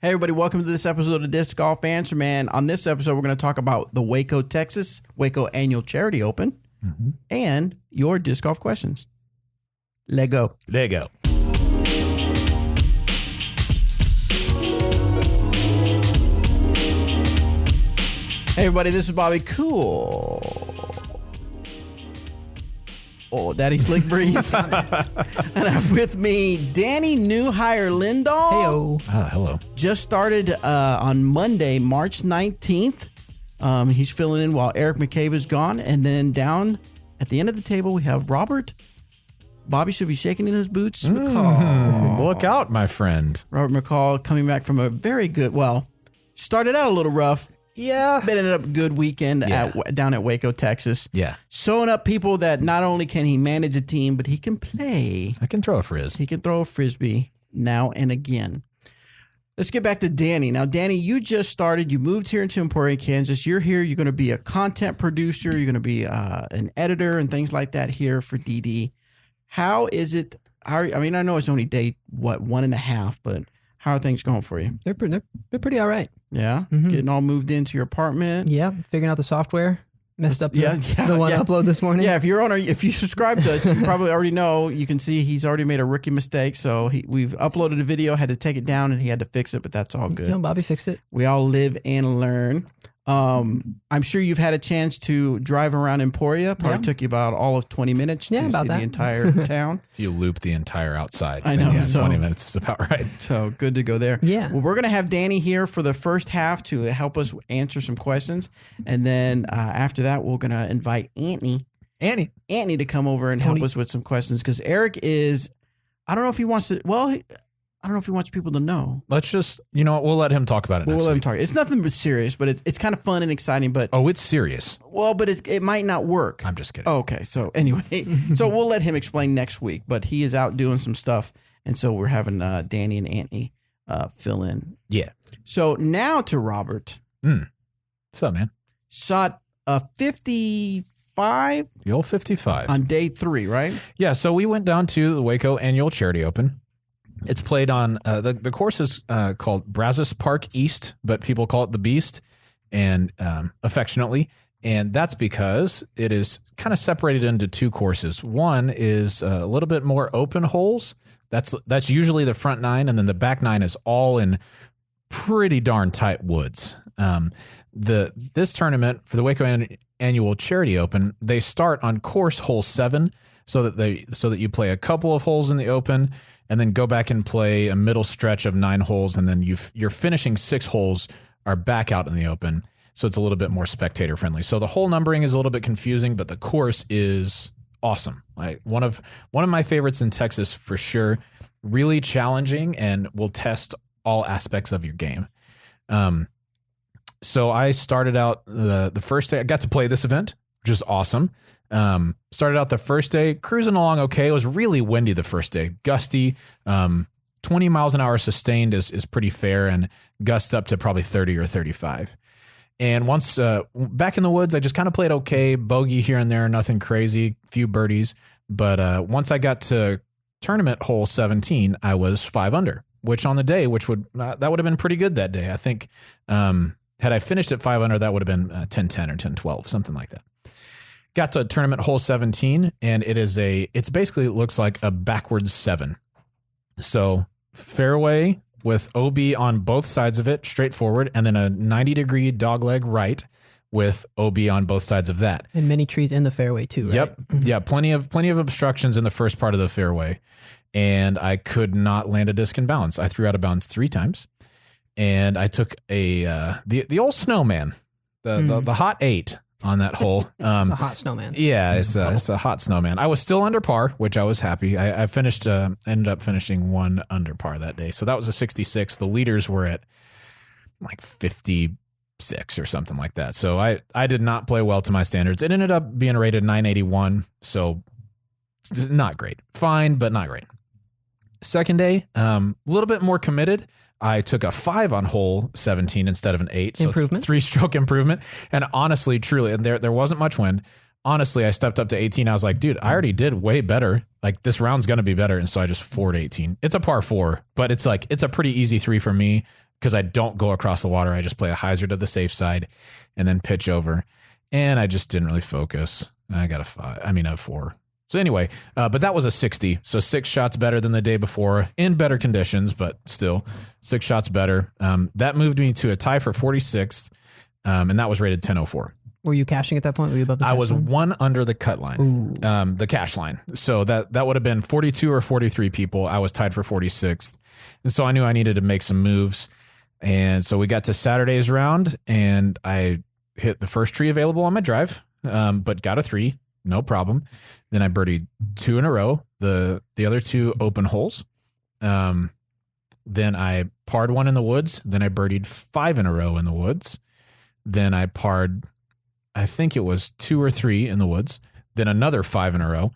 Hey, everybody, welcome to this episode of Disc Golf Answer Man. On this episode, we're going to talk about the Waco Annual Charity Open and your disc golf questions. Lego. Lego. Hey, everybody, this is Bobby Cool. Oh, Daddy Slick Breeze. And I'm with me, Danny Newhire Lindahl. Heyo. Hello. Just started on Monday, March 19th. He's filling in while Eric McCabe is gone. And then down at the end of the table, we have Robert. Bobby should be shaking in his boots. McCall. Look out, my friend. Robert McCall coming back from a very good, started out a little rough. Yeah. But ended up a good weekend down at Waco, Texas. Yeah. Showing up people that not only can he manage a team, but he can play. I can throw a frizz. He can throw a frisbee now and again. Let's get back to Danny. Now, Danny, you just started. You moved here into Emporia, Kansas. You're here. You're going to be a content producer. You're going to be an editor and things like that here for DD. How is it? I know it's only day, 1.5, but how are things going for you? They're pretty all right. Yeah? Getting all moved into your apartment? Yeah, figuring out the software. Messed up the one yeah. upload this morning. Yeah, if you subscribe to us, you probably already know. You can see he's already made a rookie mistake. So we've uploaded a video, had to take it down, and he had to fix it, but that's all good. No, Bobby fixed it. We all live and learn. I'm sure you've had a chance to drive around Emporia. Probably took you about all of 20 minutes to see the entire town. If you loop the entire outside, I know. So 20 minutes is about right. So good to go there. Yeah. Well, we're going to have Danny here for the first half to help us answer some questions. And then after that, we're going to invite Anthony to come over and help us with some questions. Because Eric is, I don't know if he wants to, I don't know if he wants people to know. Let's just, we'll let him talk about it next We'll let him week. talk. It's nothing but serious, but it's kind of fun and exciting. But Oh, it's serious. well, but it might not work. I'm just kidding. Oh, okay. So anyway, so we'll let him explain next week. But he is out doing some stuff, and so we're having Danny and Anthony fill in. Yeah. So now to Robert. What's up, man? Shot a 55 The old 55. on day 3, right? Yeah, so we went down to the Waco Annual Charity Open. It's played on, the course is called Brazos Park East, but people call it the Beast, and affectionately. And that's because it is kind of separated into two courses. One is a little bit more open holes. That's usually the front 9, and then the back 9 is all in pretty darn tight woods. This tournament for the Waco Annual Charity Open, they start on course hole 7, so that you play a couple of holes in the open, and then go back and play a middle stretch of 9 holes, and then your finishing 6 holes are back out in the open. So it's a little bit more spectator friendly. So the hole numbering is a little bit confusing, but the course is awesome. Like one of my favorites in Texas for sure. Really challenging and will test all aspects of your game. So I started out the first day. I got to play this event, which is awesome. Started out the first day cruising along okay. It was really windy the first day, gusty. 20 miles an hour sustained is pretty fair, and gusts up to probably 30 or 35. And once back in the woods, I just kind of played okay, bogey here and there, nothing crazy, few birdies. But once I got to tournament hole 17, I was 5 under, which on the day, that would have been pretty good that day. I think had I finished at 5 under, that would have been 10-10 or 10-12, something like that. Got to tournament hole 17, and it basically looks like a backwards 7. So fairway with OB on both sides of it, straightforward, and then a 90-degree dogleg right with OB on both sides of that. And many trees in the fairway too, right? Yep. Yeah, plenty of obstructions in the first part of the fairway, and I could not land a disc in bounds. I threw out of bounds 3 times, and I took the old snowman, the hot 8 on that hole. It's a hot snowman. Yeah, it's a hot snowman. I was still under par, which I was happy. I ended up finishing 1 under par that day. So that was a 66. The leaders were at like 56 or something like that. So I did not play well to my standards. It ended up being rated 981. So it's not great. Fine, but not great. Second day, a little bit more committed. I took a 5 on hole 17 instead of an 8. So Improvement. It's 3-stroke improvement. And honestly, truly, and there wasn't much wind. Honestly, I stepped up to 18. I was like, dude, I already did way better. Like, this round's going to be better. And so I just 4'd 18. It's a par 4, but it's a pretty easy 3 for me. because I don't go across the water. I just play a hyzer to the safe side and then pitch over. And I just didn't really focus. I got a 4. So anyway, but that was a 60. So 6 shots better than the day before in better conditions, but still 6 shots better. That moved me to a tie for 46th. And that was rated 1004. Were you cashing at that point? Were you above the I was line? 1 under the cut line, the cash line. So that would have been 42 or 43 people. I was tied for 46th. And so I knew I needed to make some moves. And so we got to Saturday's round, and I hit the first tree available on my drive, but got a 3. No problem. Then I birdied 2 in a row, the other 2 open holes. Then I parred 1 in the woods. Then I birdied 5 in a row in the woods. Then I parred, I think it was 2 or 3 in the woods. Then another 5 in a row.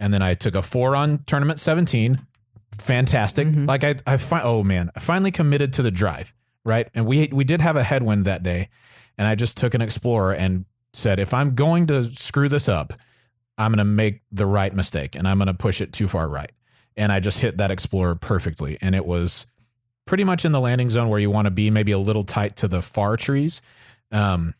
And then I took a 4 on tournament 17. Fantastic. Mm-hmm. Like I finally committed to the drive, right? And we did have a headwind that day. And I just took an Explorer and said, if I'm going to screw this up, I'm going to make the right mistake and I'm going to push it too far right. And I just hit that Explorer perfectly. And it was pretty much in the landing zone where you want to be, maybe a little tight to the far trees, to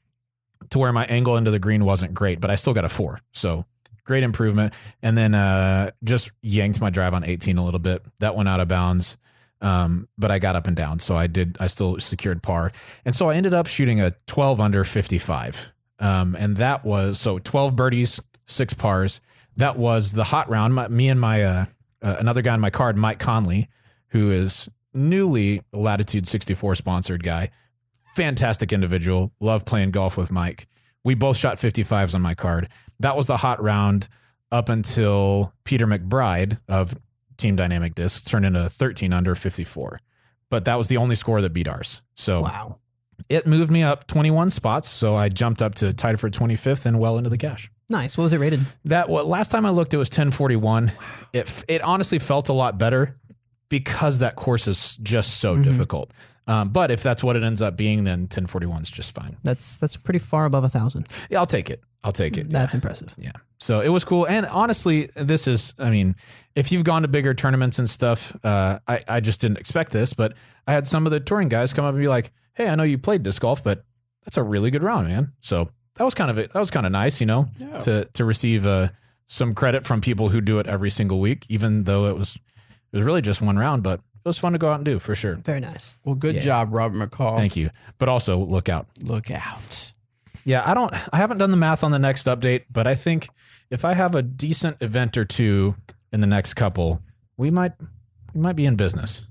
where my angle into the green wasn't great, but I still got a 4. So great improvement. And then just yanked my drive on 18 a little bit. That went out of bounds. But I got up and down. So I still secured par. And so I ended up shooting a 12 under 55. And that was, so 12 birdies, 6 pars. That was the hot round. Me and my, another guy on my card, Mike Conley, who is newly Latitude 64 sponsored guy. Fantastic individual. Love playing golf with Mike. We both shot 55s on my card. That was the hot round up until Peter McBride of Team Dynamic Discs turned into 13 under 54. But that was the only score that beat ours. So wow. It moved me up 21 spots. So I jumped up to tied for 25th and well into the cash. Nice. What was it rated? Last time I looked, it was 1041. It honestly felt a lot better because that course is just so difficult. But if that's what it ends up being, then 1041 is just fine. That's pretty far above 1,000. Yeah, I'll take it. That's impressive. Yeah. So it was cool. And honestly, if you've gone to bigger tournaments and stuff, I just didn't expect this, but I had some of the touring guys come up and be like, hey, I know you played disc golf, but that's a really good round, man. So that was kind of nice, to receive some credit from people who do it every single week, even though it was really just one round, but it was fun to go out and do for sure. Very nice. Well, good job, Robert McCall. Thank you. But also look out. Look out. Yeah, I haven't done the math on the next update, but I think if I have a decent event or two in the next couple, we might be in business.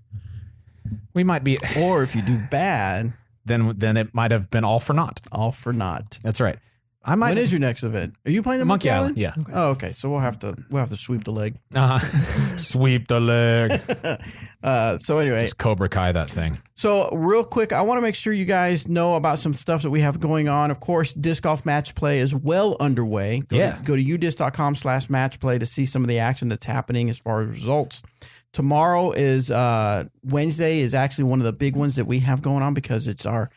We might be. Or if you do bad, then it might have been all for naught. All for naught. That's right. When is your next event? Are you playing the Monkey Island? Yeah. Okay. Oh, okay. So we'll have to sweep the leg. Sweep the leg. So anyway, just Cobra Kai that thing. So real quick, I want to make sure you guys know about some stuff that we have going on. Of course, Disc Golf Match Play is well underway. Go to udisc.com/match play to see some of the action that's happening as far as results. Tomorrow is Wednesday is actually one of the big ones that we have going on because it's our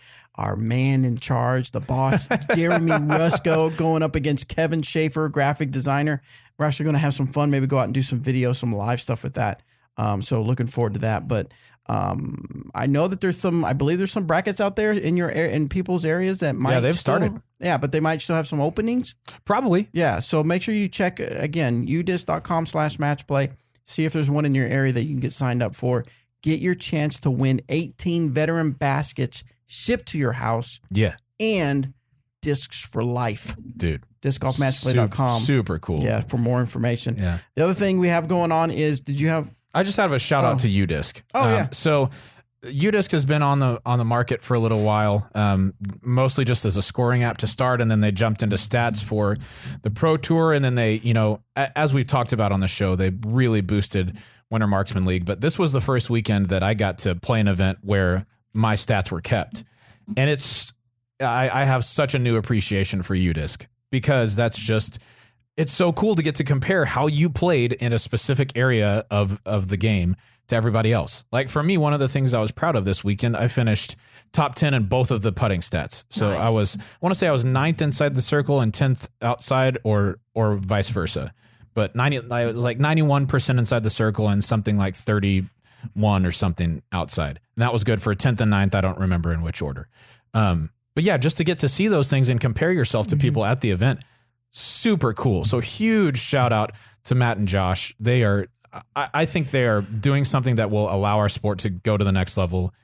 man in charge, the boss, Jeremy Rusko, going up against Kevin Schaefer, graphic designer. We're actually going to have some fun, maybe go out and do some video, some live stuff with that. So looking forward to that. But I know that I believe there's some brackets out there in people's areas that might. Yeah, they've started. Yeah, but they might still have some openings. Probably. Yeah. So make sure you check again, udisc.com/matchplay. See if there's one in your area that you can get signed up for. Get your chance to win 18 veteran baskets shipped to your house. Yeah. And discs for life. Dude. Discgolfmatchplay.com. Super cool. Yeah, for more information. Yeah. The other thing we have going on is, I just have a shout out to UDisc. Oh, yeah. So UDisc has been on the market for a little while, mostly just as a scoring app to start, and then they jumped into stats for the Pro Tour, and then they, as we've talked about on the show, they really boosted Winter Marksman League. But this was the first weekend that I got to play an event where my stats were kept, and I have such a new appreciation for UDisc because it's so cool to get to compare how you played in a specific area of the game to everybody else. Like for me, one of the things I was proud of this weekend, I finished top 10 in both of the putting stats. So nice. I want to say I was 9th inside the circle and 10th outside or vice versa. But I was like 91% inside the circle and something like 30 1 or something outside. And that was good for a 10th and 9th. I don't remember in which order. But yeah, just to get to see those things and compare yourself to people at the event, super cool. So huge shout out to Matt and Josh. They are, I think they are doing something that will allow our sport to go to the next level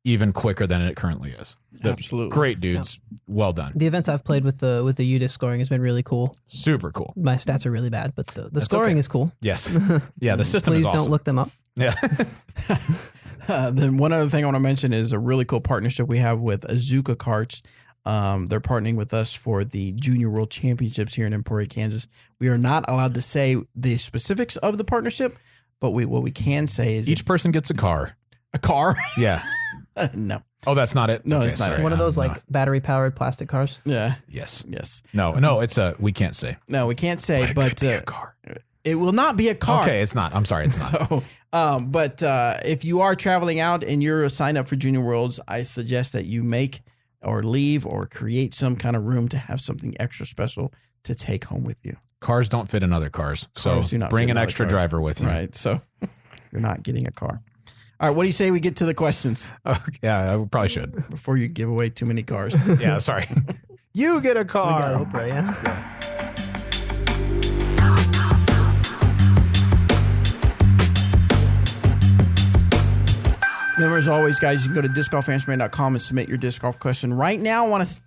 even quicker than it currently is. Absolutely. Great dudes. Well done. The events I've played with the UDIS scoring has been really cool. Super cool. My stats are really bad, but the scoring is cool. Yes. Yeah, the system is Please awesome. don't look them up. Yeah. Then one other thing I want to mention is a really cool partnership we have with Azuka Karts. They're partnering with us for the Junior World Championships here in Emporia, Kansas. We are not allowed to say the specifics of the partnership, but what we can say is Each person gets a car. a car. Yeah. No. Oh, that's not it? No, it's not it. One of those No. like battery powered plastic cars. Yeah. Yes. Yes. No, it's we can't say. No, we can't say, But it but could be a car. it will not be a car. Okay, it's not. I'm sorry, it's not. So, but if you are traveling out and you're signed up for Junior Worlds, I suggest that you make or leave or create some kind of room to have something extra special to take home with you. Cars don't fit in other cars. Cars do So not bring fit an in other extra cars. driver with you. Right. So you're not getting a car. All right. What do you say we get to the questions Okay, yeah, I probably should. before you give away too many cars? Yeah, sorry. You get a We got car. Oprah, yeah. Remember, as always, guys, you can go to discgolfanswerman.com and submit your disc golf question. Right now, I want to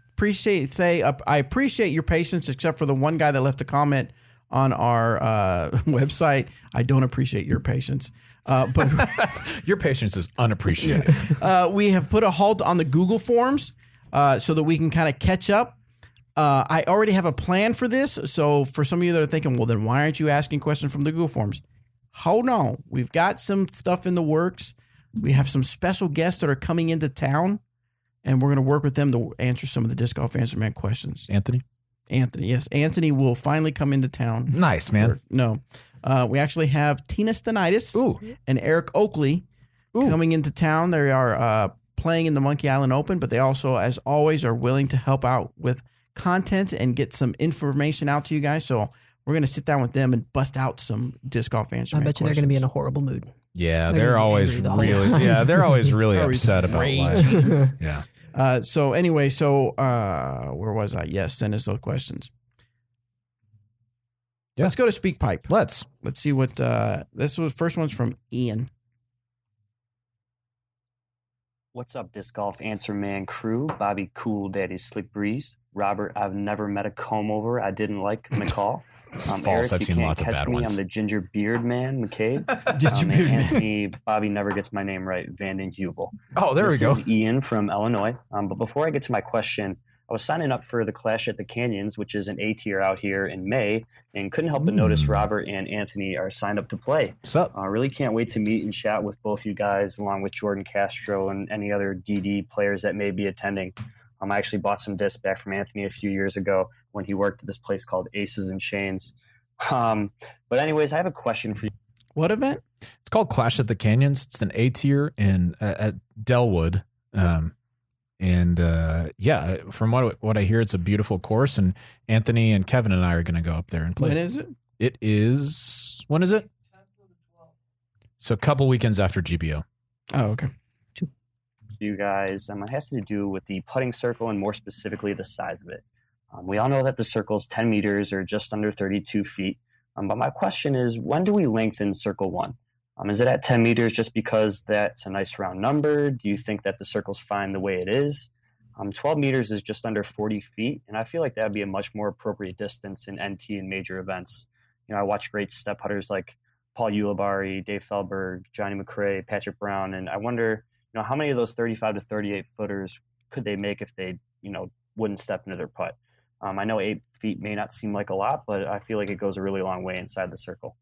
I appreciate your patience, except for the one guy that left a comment on our website. I don't appreciate your patience. But Your patience is unappreciated. we have put a halt on the Google Forms so that we can kind of catch up. I already have a plan for this. So for some of you that are thinking, well, then why aren't you asking questions from the Google Forms? Hold on. We've got some stuff in the works. We have some special guests that are coming into town, and we're going to work with them to answer some of the Disc Golf Answer Man questions. Anthony? Anthony, yes. Anthony will finally come into town. Nice, man. No. We actually have Tina Stenitis Ooh. and Eric Oakley coming into town. They are playing in the Monkey Island Open, but they also, as always, are willing to help out with content and get some information out to you guys. So we're going to sit down with them and bust out some Disc Golf Answer I Man bet you they're going to be in a horrible mood. Yeah, They're they're gonna be always angry the whole really time. they're always really Always upset about raging. life. Yeah. So anyway, where was I? Yes, send us those questions. Yeah. Let's go to SpeakPipe. Let's. Let's see what first one's from Ian. What's up, Disc Golf Answer Man crew? Bobby Cool Daddy Slick Breeze. Robert, I've never met a comb over I didn't like McCall. False. Eric, I've you seen can't lots of catch bad me. ones. I'm the ginger beard man, McCabe. Ginger And beard man. Anthony, Bobby never gets my name right, Vanden Heuvel. Oh, there we This go. is Ian from Illinois. But before I get to my question, I was signing up for the Clash at the Canyons, which is an A tier out here in May, and couldn't help but notice Robert and Anthony are signed up to play. What's up? I really can't wait to meet and chat with both you guys, along with Jordan Castro and any other DD players that may be attending. I actually bought some discs back from Anthony a few years ago when he worked at this place called Aces and Chains. But anyways, I have a question for you. What event? It's called Clash at the Canyons. It's an A tier in at Delwood. Yeah, from what I hear, it's a beautiful course, and Anthony and Kevin and I are going to go up there and play. When is it? It is, when is it? So a couple weekends after GBO. Oh, okay. You guys, it has to do with the putting circle and more specifically the size of it. We all know that the circle is 10 meters or just under 32 feet. But my question is, when do we lengthen circle one? Is it at 10 meters just because that's a nice round number? Do you think that the circle's fine the way it is? 12 meters is just under 40 feet, and I feel like that would be a much more appropriate distance in NT and major events. You know, I watch great step putters like Paul Ulibarri, Dave Feldberg, Johnny McRae, Patrick Brown, and I wonder, you know, how many of those 35 to 38 footers could they make if they, you know, wouldn't step into their putt? I know 8 feet may not seem like a lot, but I feel like it goes a really long way inside the circle.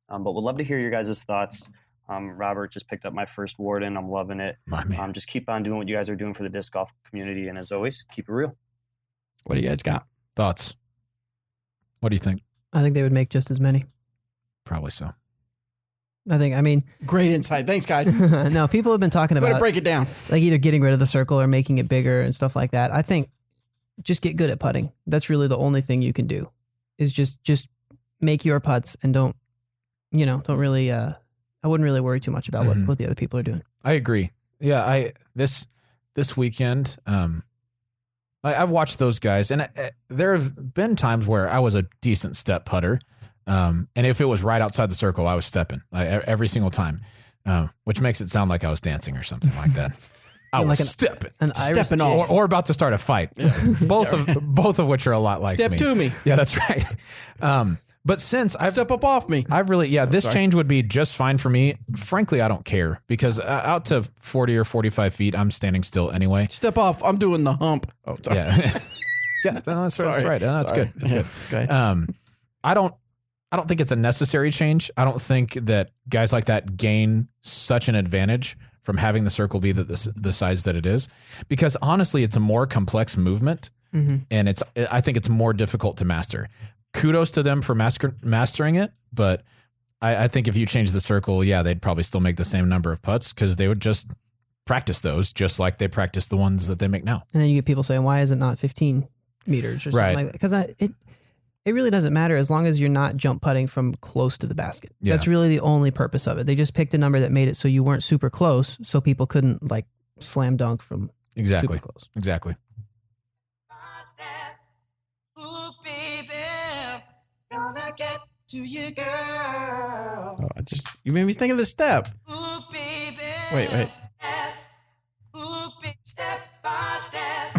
But would love to hear your guys' thoughts. Robert just picked up my first Warden. I'm loving it. My man. Just keep on doing what you guys are doing for the disc golf community. And as always, keep it real. What do you guys got? Thoughts? What do you think? I think they would make just as many. Probably so. I mean, Great insight. Thanks, guys. no, people have been talking Way to about break it down. like either getting rid of the circle or making it bigger and stuff like that. I think just get good at putting. That's really the only thing you can do is just make your putts and don't really, I I wouldn't really worry too much about what the other people are doing. I agree. Yeah, this weekend, I've watched those guys, and there have been times where I was a decent step putter, and if it was right outside the circle, I was stepping every single time, which makes it sound like I was dancing or something like that. I was stepping off, or about to start a fight. Yeah. both of which are a lot like Step me. to me. Yeah, that's right. But since I've step up off me, I've really this change would be just fine for me. Frankly, I don't care because out to 40 or 45 feet, I'm standing still anyway. Step off. I'm doing the hump. Oh, sorry. Yeah, that's right. No, that's good. That's good. Go ahead. I don't think it's a necessary change. I don't think that guys like that gain such an advantage from having the circle be the size that it is, because honestly, it's a more complex movement, and I think it's more difficult to master. Kudos to them for mastering it, but I think if you change the circle, they'd probably still make the same number of putts because they would just practice those just like they practice the ones that they make now. And then you get people saying, why is it not 15 meters or something like that? Because it really doesn't matter as long as you're not jump putting from close to the basket. Yeah. That's really the only purpose of it. They just picked a number that made it so you weren't super close, so people couldn't like slam dunk from super close. Exactly. Gonna get to you, girl. Oh, you made me think of the step. Ooh, baby. Wait. Ooh, baby, step by step.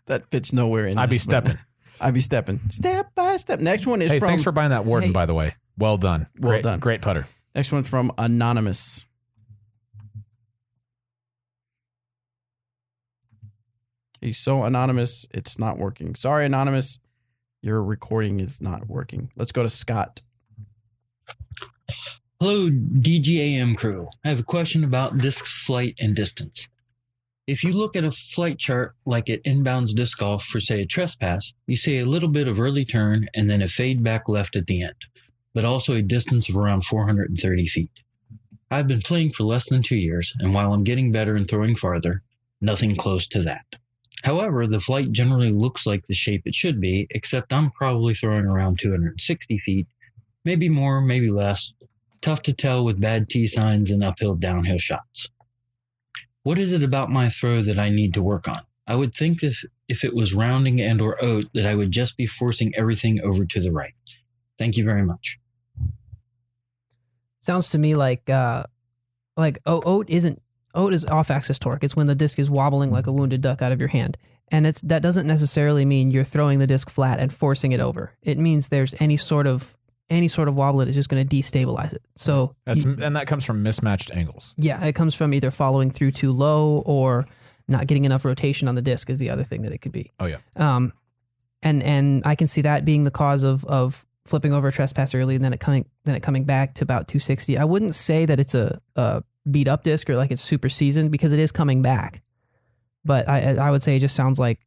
That fits nowhere in. I'd be stepping. Step by step. Next one is from. Thanks for buying that Warden, by the way. Well done. Well done. Great putter. Next one's from Anonymous. He's so anonymous, it's not working. Sorry, Anonymous. Your recording is not working. Let's go to Scott. Hello, DGAM crew. I have a question about disc flight and distance. If you look at a flight chart like at inbounds disc golf for, say, a trespass, you see a little bit of early turn and then a fade back left at the end, but also a distance of around 430 feet. I've been playing for less than 2 years, and while I'm getting better and throwing farther, nothing close to that. However, the flight generally looks like the shape it should be, except I'm probably throwing around 260 feet, maybe more, maybe less. Tough to tell with bad tee signs and uphill downhill shots. What is it about my throw that I need to work on? I would think if it was rounding and or oat that I would just be forcing everything over to the right. Thank you very much. Sounds to me like oat is off-axis torque. It's when the disc is wobbling like a wounded duck out of your hand. And that doesn't necessarily mean you're throwing the disc flat and forcing it over. It means there's any sort of wobble that is just going to destabilize it. So and that comes from mismatched angles. Yeah, it comes from either following through too low or not getting enough rotation on the disc is the other thing that it could be. Oh yeah. And I can see that being the cause of flipping over a trespass early and then it coming back to about 260. I wouldn't say that it's a beat up disc or like it's super seasoned because it is coming back. But I would say it sounds like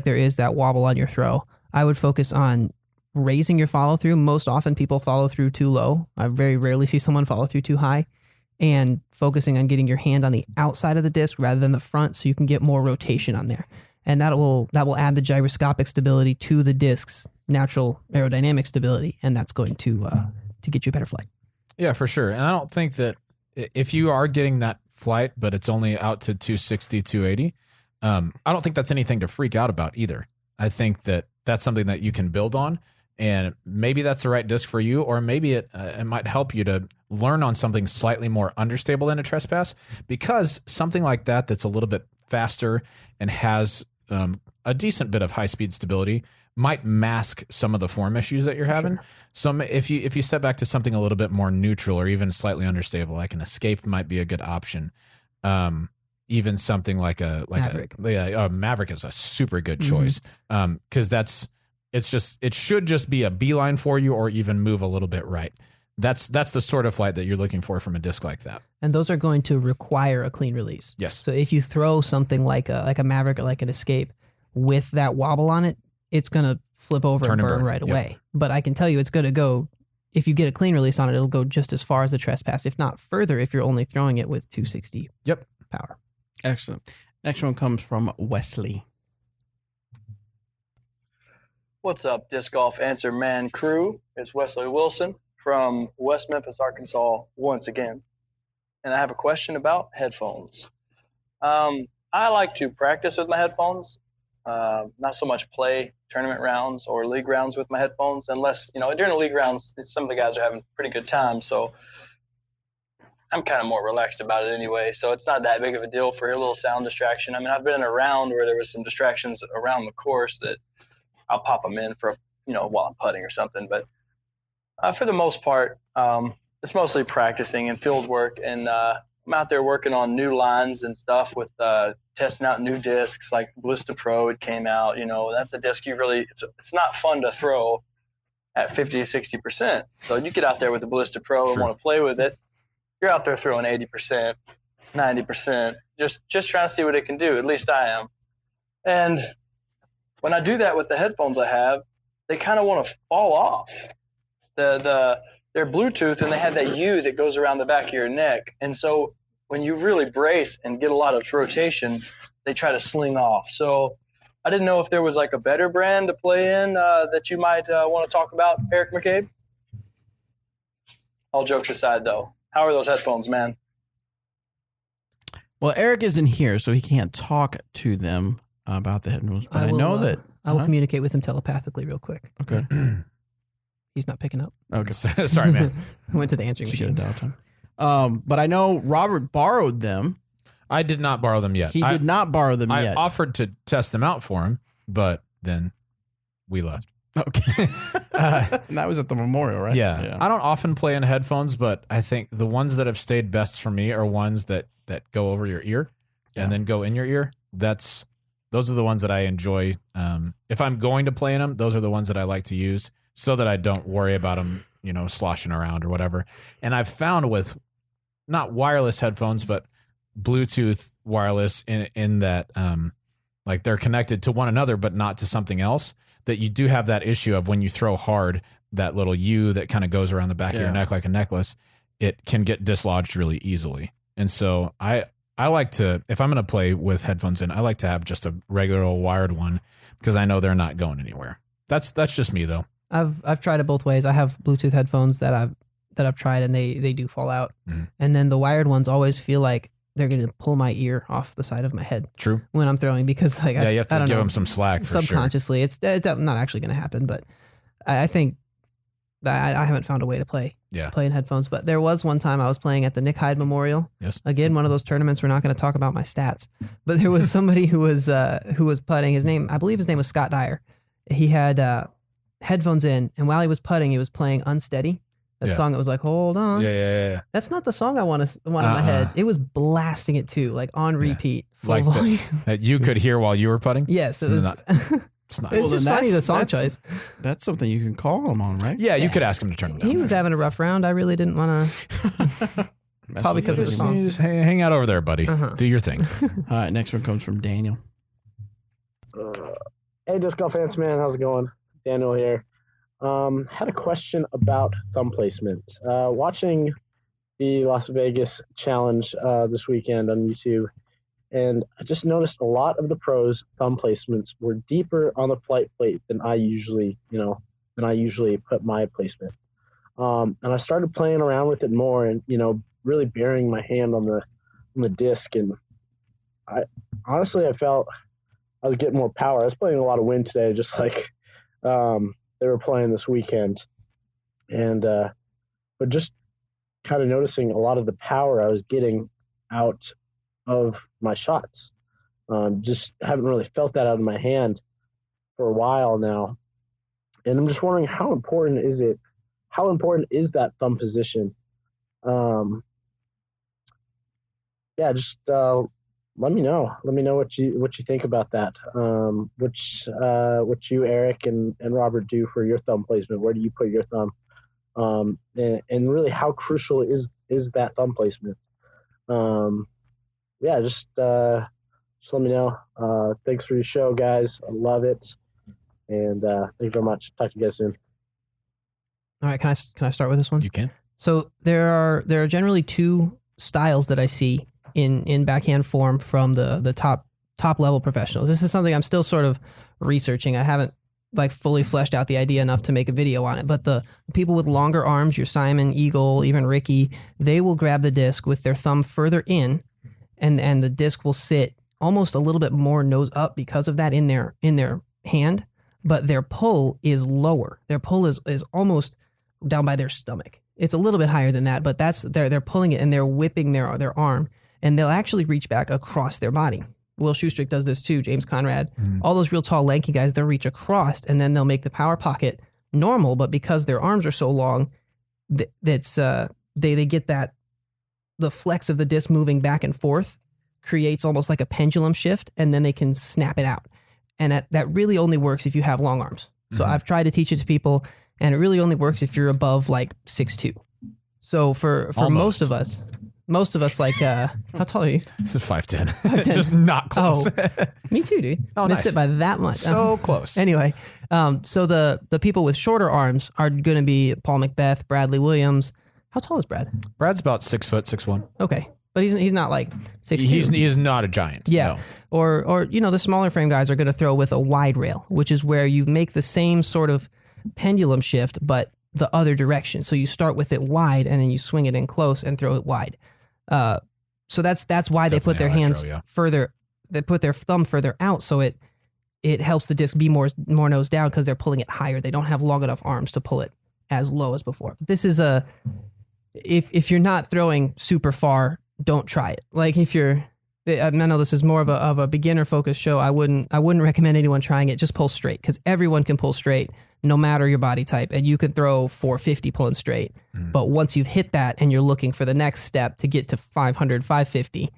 there is that wobble on your throw. I would focus on raising your follow through. Most often people follow through too low. I very rarely see someone follow through too high, and focusing on getting your hand on the outside of the disc rather than the front so you can get more rotation on there. And that will add the gyroscopic stability to the disc's natural aerodynamic stability, and that's going to get you a better flight. Yeah, for sure. And I don't think that if you are getting that flight, but it's only out to 260, 280, I don't think that's anything to freak out about either. I think that that's something that you can build on, and maybe that's the right disc for you, or maybe it might help you to learn on something slightly more understable than a trespass, because something like that's a little bit faster and has a decent bit of high-speed stability might mask some of the form issues that you're having. Sure. So if you step back to something a little bit more neutral or even slightly unstable, like an Escape might be a good option. Even something like Maverick. Maverick is a super good choice because it should just be a beeline for you, or even move a little bit right. That's the sort of flight that you're looking for from a disc like that. And those are going to require a clean release. Yes. So if you throw something like a Maverick or like an Escape with that wobble on it, it's going to flip over and burn right away. Yep. But I can tell you it's going to go, if you get a clean release on it, it'll go just as far as the trespass, if not further, if you're only throwing it with 260 power. Excellent. Next one comes from Wesley. What's up, Disc Golf Answer Man crew? It's Wesley Wilson from West Memphis, Arkansas, once again. And I have a question about headphones. I like to practice with my headphones, not so much play tournament rounds or league rounds with my headphones, unless, during the league rounds, some of the guys are having pretty good time. So I'm kind of more relaxed about it anyway. So it's not that big of a deal for a little sound distraction. I mean, I've been in a round where there was some distractions around the course that I'll pop them in for, while I'm putting or something. But for the most part, it's mostly practicing and field work. And I'm out there working on new lines and stuff with testing out new discs like Ballista Pro. It came out, that's a disc it's not fun to throw at 50 to 60%. So you get out there with the Ballista Pro and want to play with it. You're out there throwing 80%, 90%, just trying to see what it can do. At least I am. And when I do that with the headphones I have, they kind of want to fall off. They're Bluetooth, and they have that U that goes around the back of your neck. And so when you really brace and get a lot of rotation, they try to sling off. So I didn't know if there was like a better brand to play in that you might want to talk about, Eric McCabe. All jokes aside, though. How are those headphones, man? Well, Eric isn't here, so he can't talk to them about the headphones. But I know that I will communicate with him telepathically real quick. Okay. He's not picking up. Okay. Sorry, man. I went to the answering machine. But I know Robert borrowed them. I did not borrow them yet. He did not borrow them I yet. offered to test them out for him, but then we left. Okay. And that was at the memorial, right? Yeah. I don't often play in headphones, but I think the ones that have stayed best for me are ones that go over your ear and then go in your ear. Those are the ones that I enjoy. If I'm going to play in them, those are the ones that I like to use so that I don't worry about them, sloshing around or whatever. And I've found with not wireless headphones, but Bluetooth wireless in that, like they're connected to one another, but not to something else, that you do have that issue of when you throw hard, that little U that kind of goes around the back of your neck like a necklace, it can get dislodged really easily. And so I like to, if I'm going to play with headphones in, I like to have just a regular old wired one because I know they're not going anywhere. That's just me though. I've tried it both ways. I have Bluetooth headphones that I've tried and they do fall out. Mm. And then the wired ones always feel like they're going to pull my ear off the side of my head. True. When I'm throwing, because you have to give them some slack. Subconsciously, it's not actually going to happen, but I think that I haven't found a way to play in headphones. But there was one time I was playing at the Nick Hyde Memorial. Yes. Again, one of those tournaments. We're not going to talk about my stats, but there was somebody who was putting. I believe his name was Scott Dyer. He had headphones in, and while he was putting, he was playing Unsteady. That song that was like, hold on. Yeah. That's not the song I want in my head. It was blasting it too, like on repeat. Full volume. That you could hear while you were putting? Yes, it was. It's not. It's just funny, the song choice. That's something you can call him on, right? Yeah, you could ask him to turn it down. He was having a rough round. I really didn't want to. Probably because of the song. Just hang out over there, buddy. Do your thing. All right, next one comes from Daniel. Hey, Disc Golf Fans, man. How's it going? Daniel here. Had a question about thumb placement. Watching the Las Vegas Challenge this weekend on YouTube, and I just noticed a lot of the pros' thumb placements were deeper on the flight plate than I usually put my placement. And I started playing around with it more, and really burying my hand on the disc. And I felt I was getting more power. I was playing a lot of wind today, just like they were playing this weekend, and but just kind of noticing a lot of the power I was getting out of my shots. Just haven't really felt that out of my hand for a while now, and I'm just wondering how important is it? How important is that thumb position? Just let me know. Let me know what you think about that. What you, Eric, and Robert do for your thumb placement. Where do you put your thumb? And really, how crucial is that thumb placement? Just let me know. Thanks for your show, guys. I love it, and thank you very much. Talk to you guys soon. All right, can I start with this one? You can. So there are generally two styles that I see in backhand form from the top level professionals. This is something I'm still sort of researching. I haven't like fully fleshed out the idea enough to make a video on it. But the people with longer arms, your Simon, Eagle, even Ricky, they will grab the disc with their thumb further in, and the disc will sit almost a little bit more nose up because of that in their hand. But their pull is lower. Their pull is almost down by their stomach. It's a little bit higher than that, but that's they're pulling it and they're whipping their arm, and they'll actually reach back across their body. Will Schustrick does this too. James Conrad, all those real tall, lanky guys, they'll reach across and then they'll make the power pocket normal. But because their arms are so long, they get that the flex of the disc moving back and forth creates almost like a pendulum shift, and then they can snap it out. And that really only works if you have long arms. So I've tried to teach it to people, and it really only works if you're above like 6'2". So for most of us, like, how tall are you? This is 5'10". 5'10". Just not close. Oh, me too, dude. Oh, Missed nice. it by that much. So close. Anyway, so the people with shorter arms are going to be Paul Macbeth, Bradley Williams. How tall is Brad? Brad's about 6 foot, 6'1". Okay, but he's not like 6'2". He is not a giant. Yeah. No. Or the smaller frame guys are going to throw with a wide rail, which is where you make the same sort of pendulum shift, but the other direction. So you start with it wide and then you swing it in close and throw it wide. So that's why they put their hands further. They put their thumb further out, so it helps the disc be more nose down because they're pulling it higher. They don't have long enough arms to pull it as low as before. This is if you're not throwing super far, don't try it. Like I know this is more of a beginner focused show. I wouldn't recommend anyone trying it. Just pull straight, because everyone can pull straight no matter your body type, and you can throw 450 pulling straight. But once you've hit that and you're looking for the next step to get to 500, 550,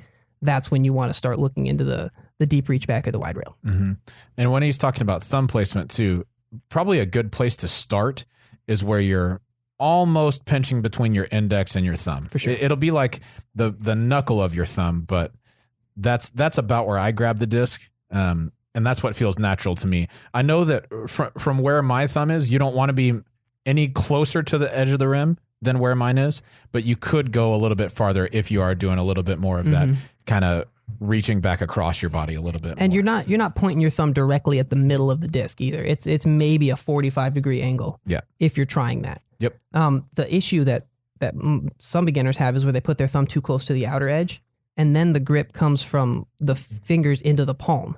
that's when you want to start looking into the deep reach back or the wide rail. Mm-hmm. And when he's talking about thumb placement too, probably a good place to start is where you're almost pinching between your index and your thumb. For sure. It'll be like the knuckle of your thumb, but that's about where I grab the disc. And that's what feels natural to me. I know that from where my thumb is, you don't want to be any closer to the edge of the rim than where mine is, but you could go a little bit farther if you are doing a little bit more of that kind of reaching back across your body a little bit. And more. you're not pointing your thumb directly at the middle of the disc either. It's maybe a 45-degree angle. Yeah. If you're trying that. Yep. The issue that some beginners have is where they put their thumb too close to the outer edge, and then the grip comes from the fingers into the palm.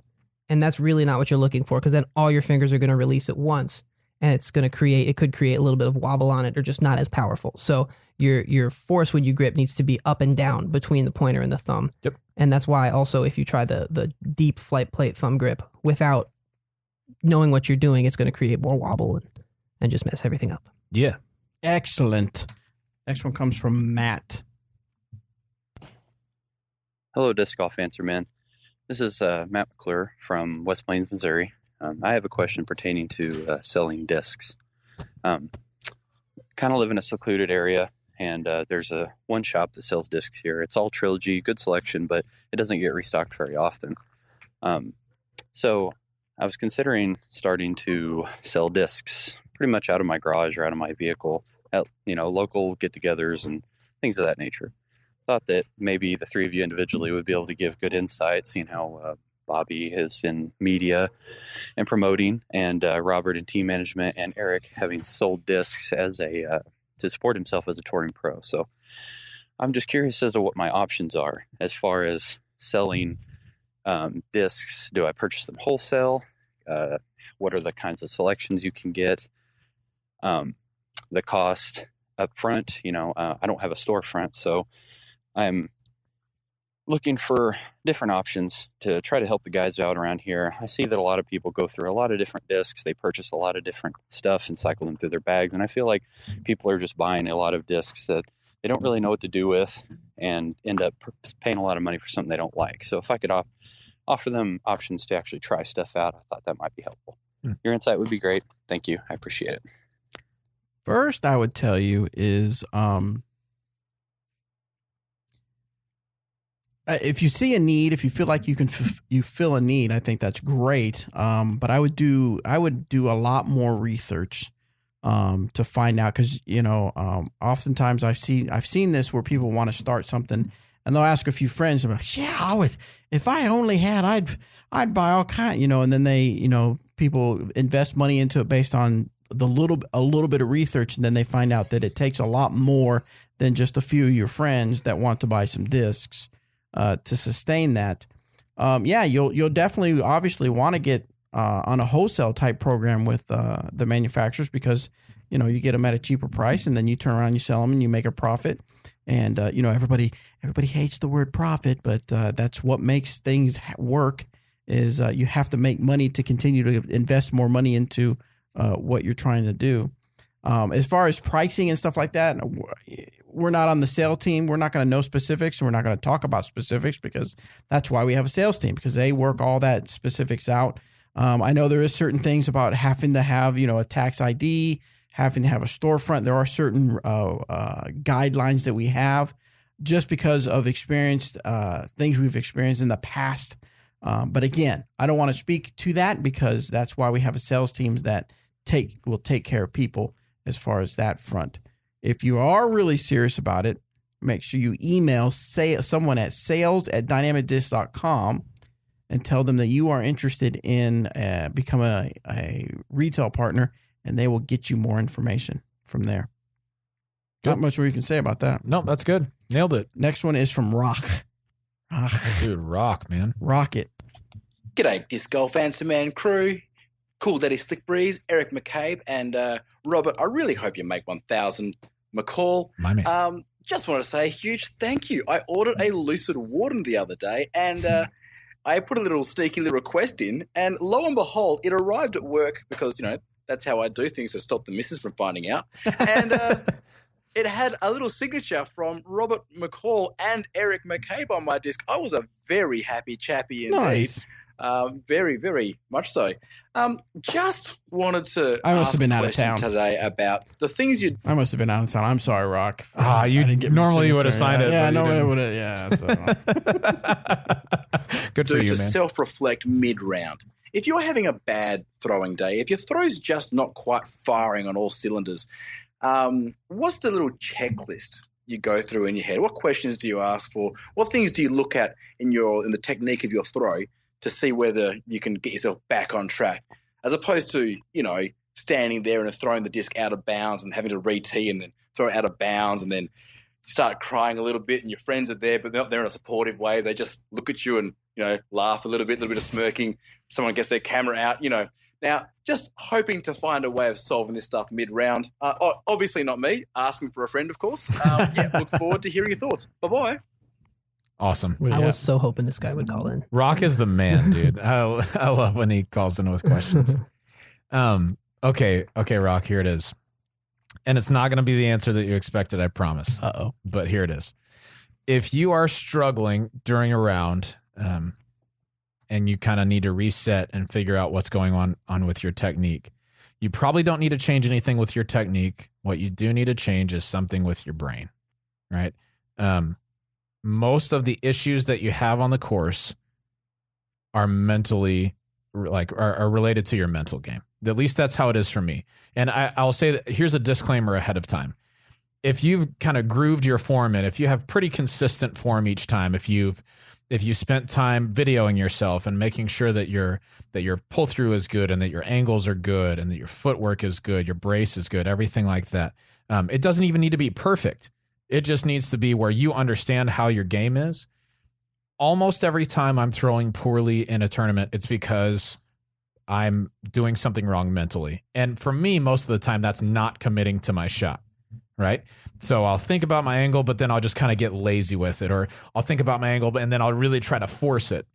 And that's really not what you're looking for, because then all your fingers are going to release at once, and it could create a little bit of wobble on it, or just not as powerful. So your force when you grip needs to be up and down between the pointer and the thumb. Yep. And that's why also if you try the deep flight plate thumb grip without knowing what you're doing, it's going to create more wobble and just mess everything up. Yeah. Excellent. Next one comes from Matt. Hello, Disc Golf Answer Man. This is Matt McClure from West Plains, Missouri. I have a question pertaining to selling discs. Kind of live in a secluded area, and there's one shop that sells discs here. It's all Trilogy, good selection, but it doesn't get restocked very often. So I was considering starting to sell discs pretty much out of my garage or out of my vehicle at local get-togethers and things of that nature. Thought that maybe the three of you individually would be able to give good insight, seeing how Bobby is in media and promoting, and Robert in team management, and Eric having sold discs as to support himself as a touring pro. So I'm just curious as to what my options are as far as selling discs. Do I purchase them wholesale? What are the kinds of selections you can get? The cost up front, I don't have a storefront, so I'm looking for different options to try to help the guys out around here. I see that a lot of people go through a lot of different discs. They purchase a lot of different stuff and cycle them through their bags. And I feel like people are just buying a lot of discs that they don't really know what to do with and end up paying a lot of money for something they don't like. So if I could offer them options to actually try stuff out, I thought that might be helpful. Your insight would be great. Thank you. I appreciate it. First, I would tell you is if you see a need, if you feel like you fill a need, I think that's great. But I would do a lot more research to find out, because oftentimes I've seen this where people want to start something and they'll ask a few friends, and like, yeah, I would, if I only had, I'd buy all kind, and then they, people invest money into it based on a little bit of research, and then they find out that it takes a lot more than just a few of your friends that want to buy some discs to sustain that. You'll definitely obviously want to get on a wholesale type program with the manufacturers, because you get them at a cheaper price, and then you turn around, you sell them, and you make a profit. And everybody hates the word profit, but that's what makes things work. Is you have to make money to continue to invest more money into what you're trying to do. As far as pricing and stuff like that, we're not on the sales team. We're not going to know specifics, and we're not going to talk about specifics, because that's why we have a sales team, because they work all that specifics out. I know there is certain things about having to have, a tax ID, having to have a storefront. There are certain guidelines that we have just because of experienced things we've experienced in the past. But again, I don't want to speak to that, because that's why we have a sales team that will take care of people as far as that front. If you are really serious about it, make sure you email someone at sales@dynamicdisc.com and tell them that you are interested in becoming a retail partner, and they will get you more information from there. Good. Not much more you can say about that. No, that's good. Nailed it. Next one is from Rock. Dude, Rock, man. Rocket. G'day, Disc Golf Answer Man crew. Cool Daddy Slick Breeze, Eric McCabe, and Robert, I really hope you make 1,000 McCall. My man. Just want to say a huge thank you. I ordered a Lucid Warden the other day, and I put a little sneaky little request in, and lo and behold, it arrived at work, because, that's how I do things to stop the missus from finding out. And it had a little signature from Robert McCall and Eric McCabe on my disc. I was a very happy chappy indeed. Nice. Very, very much so. Just wanted to I must ask have been a out of question town today about the things you... I must have been out of town. I'm sorry, Rock. You I didn't get my normally would have signature. signed it. Yeah, but no, you it didn't. would have. Yeah. So. Good for do you, to man. self-reflect mid-round. If you're having a bad throwing day, if your throw's just not quite firing on all cylinders, what's the little checklist you go through in your head? What questions do you ask for? What things do you look at in the technique of your throw to see whether you can get yourself back on track, as opposed to, standing there and throwing the disc out of bounds and having to re-tee and then throw it out of bounds and then start crying a little bit, and your friends are there, but they're in a supportive way. They just look at you and, laugh a little bit of smirking. Someone gets their camera out, Now, just hoping to find a way of solving this stuff mid-round. Obviously not me, asking for a friend, of course. Look forward to hearing your thoughts. Bye-bye. Awesome. I was so hoping this guy would call in. Rock is the man, dude. I love when he calls in with questions. Okay, Rock, here it is. And it's not going to be the answer that you expected, I promise. Uh-oh. But here it is. If you are struggling during a round, and you kind of need to reset and figure out what's going on with your technique, you probably don't need to change anything with your technique. What you do need to change is something with your brain, right? Most of the issues that you have on the course are mentally, are related to your mental game. At least that's how it is for me. And I'll say that here's a disclaimer ahead of time. If you've kind of grooved your form in, if you have pretty consistent form each time, if you spent time videoing yourself and making sure that your pull through is good and that your angles are good and that your footwork is good, your brace is good, everything like that. It doesn't even need to be perfect. It just needs to be where you understand how your game is. Almost every time I'm throwing poorly in a tournament, it's because I'm doing something wrong mentally. And for me, most of the time, that's not committing to my shot, right? So I'll think about my angle, but then I'll just kind of get lazy with it. Or I'll think about my angle, and then I'll really try to force it.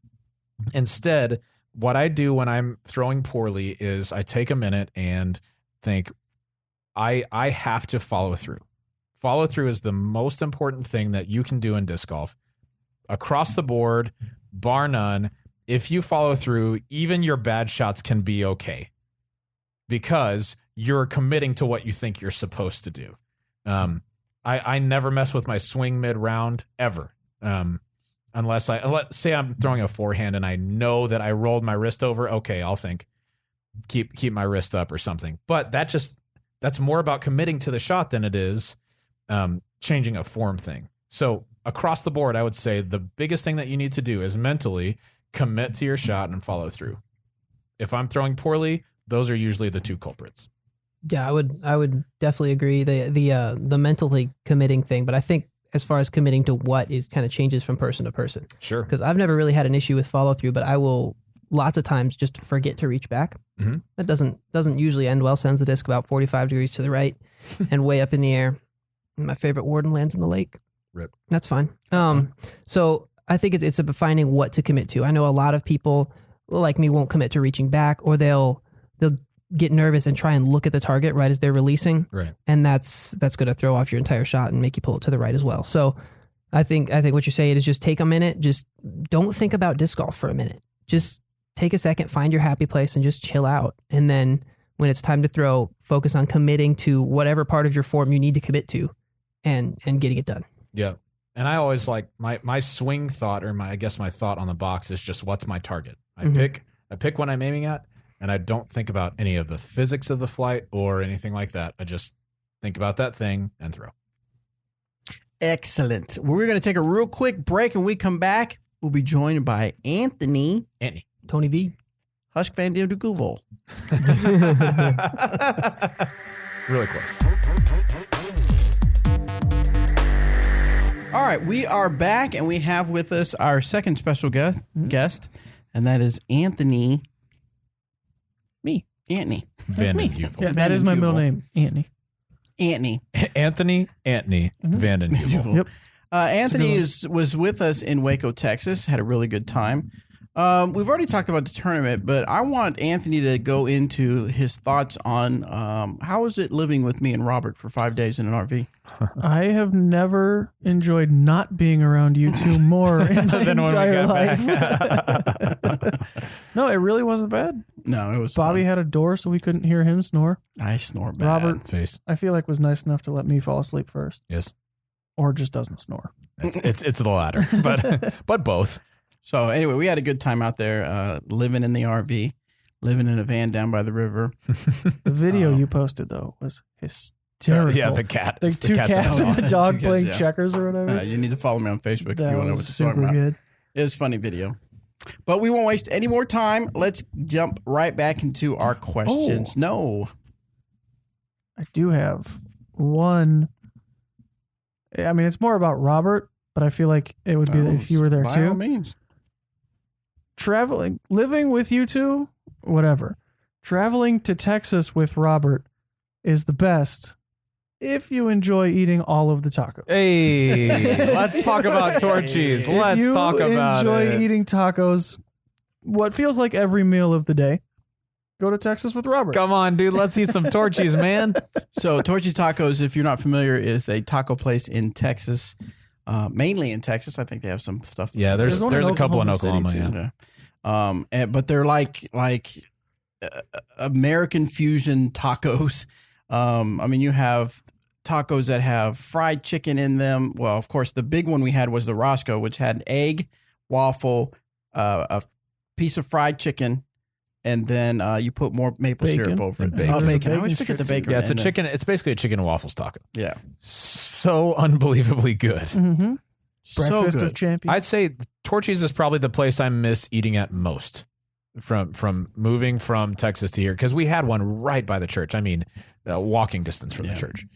Instead, what I do when I'm throwing poorly is I take a minute and think, I have to follow through. Follow through is the most important thing that you can do in disc golf. Across the board, bar none, if you follow through, even your bad shots can be okay because you're committing to what you think you're supposed to do. I never mess with my swing mid-round ever. Unless say I'm throwing a forehand and I know that I rolled my wrist over. Okay, I'll think keep my wrist up or something. But that's more about committing to the shot than it is changing a form thing. So across the board, I would say the biggest thing that you need to do is mentally commit to your shot and follow through. if I'm throwing poorly, those are usually the two culprits. Yeah, I would definitely agree. The mentally committing thing, but I think as far as committing to what is kind of changes from person to person. Sure. Because I've never really had an issue with follow through, but I will lots of times just forget to reach back. Mhm. That doesn't usually end well. Sends the disc about 45 degrees to the right and way up in the air. My favorite warden lands in the lake. Rip. That's fine. So I think it's about finding what to commit to. I know a lot of people like me won't commit to reaching back, or they'll get nervous and try and look at the target right as they're releasing. Right. And that's going to throw off your entire shot and make you pull it to the right as well. So I think what you're saying is just take a minute. Just don't think about disc golf for a minute. Just take a second, find your happy place and just chill out. And then when it's time to throw, focus on committing to whatever part of your form you need to commit to and getting it done. Yeah. And I always like my swing thought, or my thought on the box is just what's my target. I pick what I'm aiming at, and I don't think about any of the physics of the flight or anything like that. I just think about that thing and throw. Excellent. Well, we're going to take a real quick break, and when we come back, we'll be joined by Anthony. Tony V. Husk Van de Google. Really close. All right, we are back, and we have with us our second special guest, and that is Anthony. Me. Anthony. That's me. Yeah, that is my middle name, Anthony. Anthony Vanden Heuvel. Yep. Anthony was with us in Waco, Texas. Had a really good time. We've already talked about the tournament, but I want Anthony to go into his thoughts on how is it living with me and Robert for 5 days in an RV? I have never enjoyed not being around you two more in my entire life. No, it really wasn't bad. No, it was Bobby fun. had a door so we couldn't hear him snore. I snore bad. Robert, Face. I feel like, was nice enough to let me fall asleep first. Yes. Or just doesn't snore. It's the latter, but both. So anyway, we had a good time out there, living in the RV, living in a van down by the river. The video you posted, though, was hysterical. Yeah, the cat. Like two cats and a dog playing checkers or whatever. You need to follow me on Facebook if That you want to know what was to talk super about. good. It was a funny video. But we won't waste any more time. Let's jump right back into our questions. Oh. No. I do have one. I mean, it's more about Robert, but I feel like it would be if you were there by too. all means. Traveling, living with you two, whatever. Traveling to Texas with Robert is the best if you enjoy eating all of the tacos. Hey, let's talk about Torchies. Let's talk about enjoy it. eating tacos, what feels like every meal of the day. Go to Texas with Robert. Come on, dude. Let's eat some Torchies, man. So Torchy's Tacos, if you're not familiar, is a taco place in Texas, mainly in Texas. I think they have some stuff. Yeah, there's one in a couple in Oklahoma Oklahoma. City, Yeah. But they're like American fusion tacos. I mean, you have tacos that have fried chicken in them. Well, of course, the big one we had was the Roscoe, which had egg, waffle, a piece of fried chicken, and then you put more maple Bacon. syrup over it. And bacon. Oh, There's a bacon. I always bacon forget the strip, too. bacon. Yeah, it's a And then- chicken. It's basically a chicken and waffles taco. Yeah. So unbelievably good. Mm-hmm. So Breakfast good. of Champions. I'd say Torchies is probably the place I miss eating at most from moving from Texas to here, because we had one right by the church. I mean, walking distance from the church.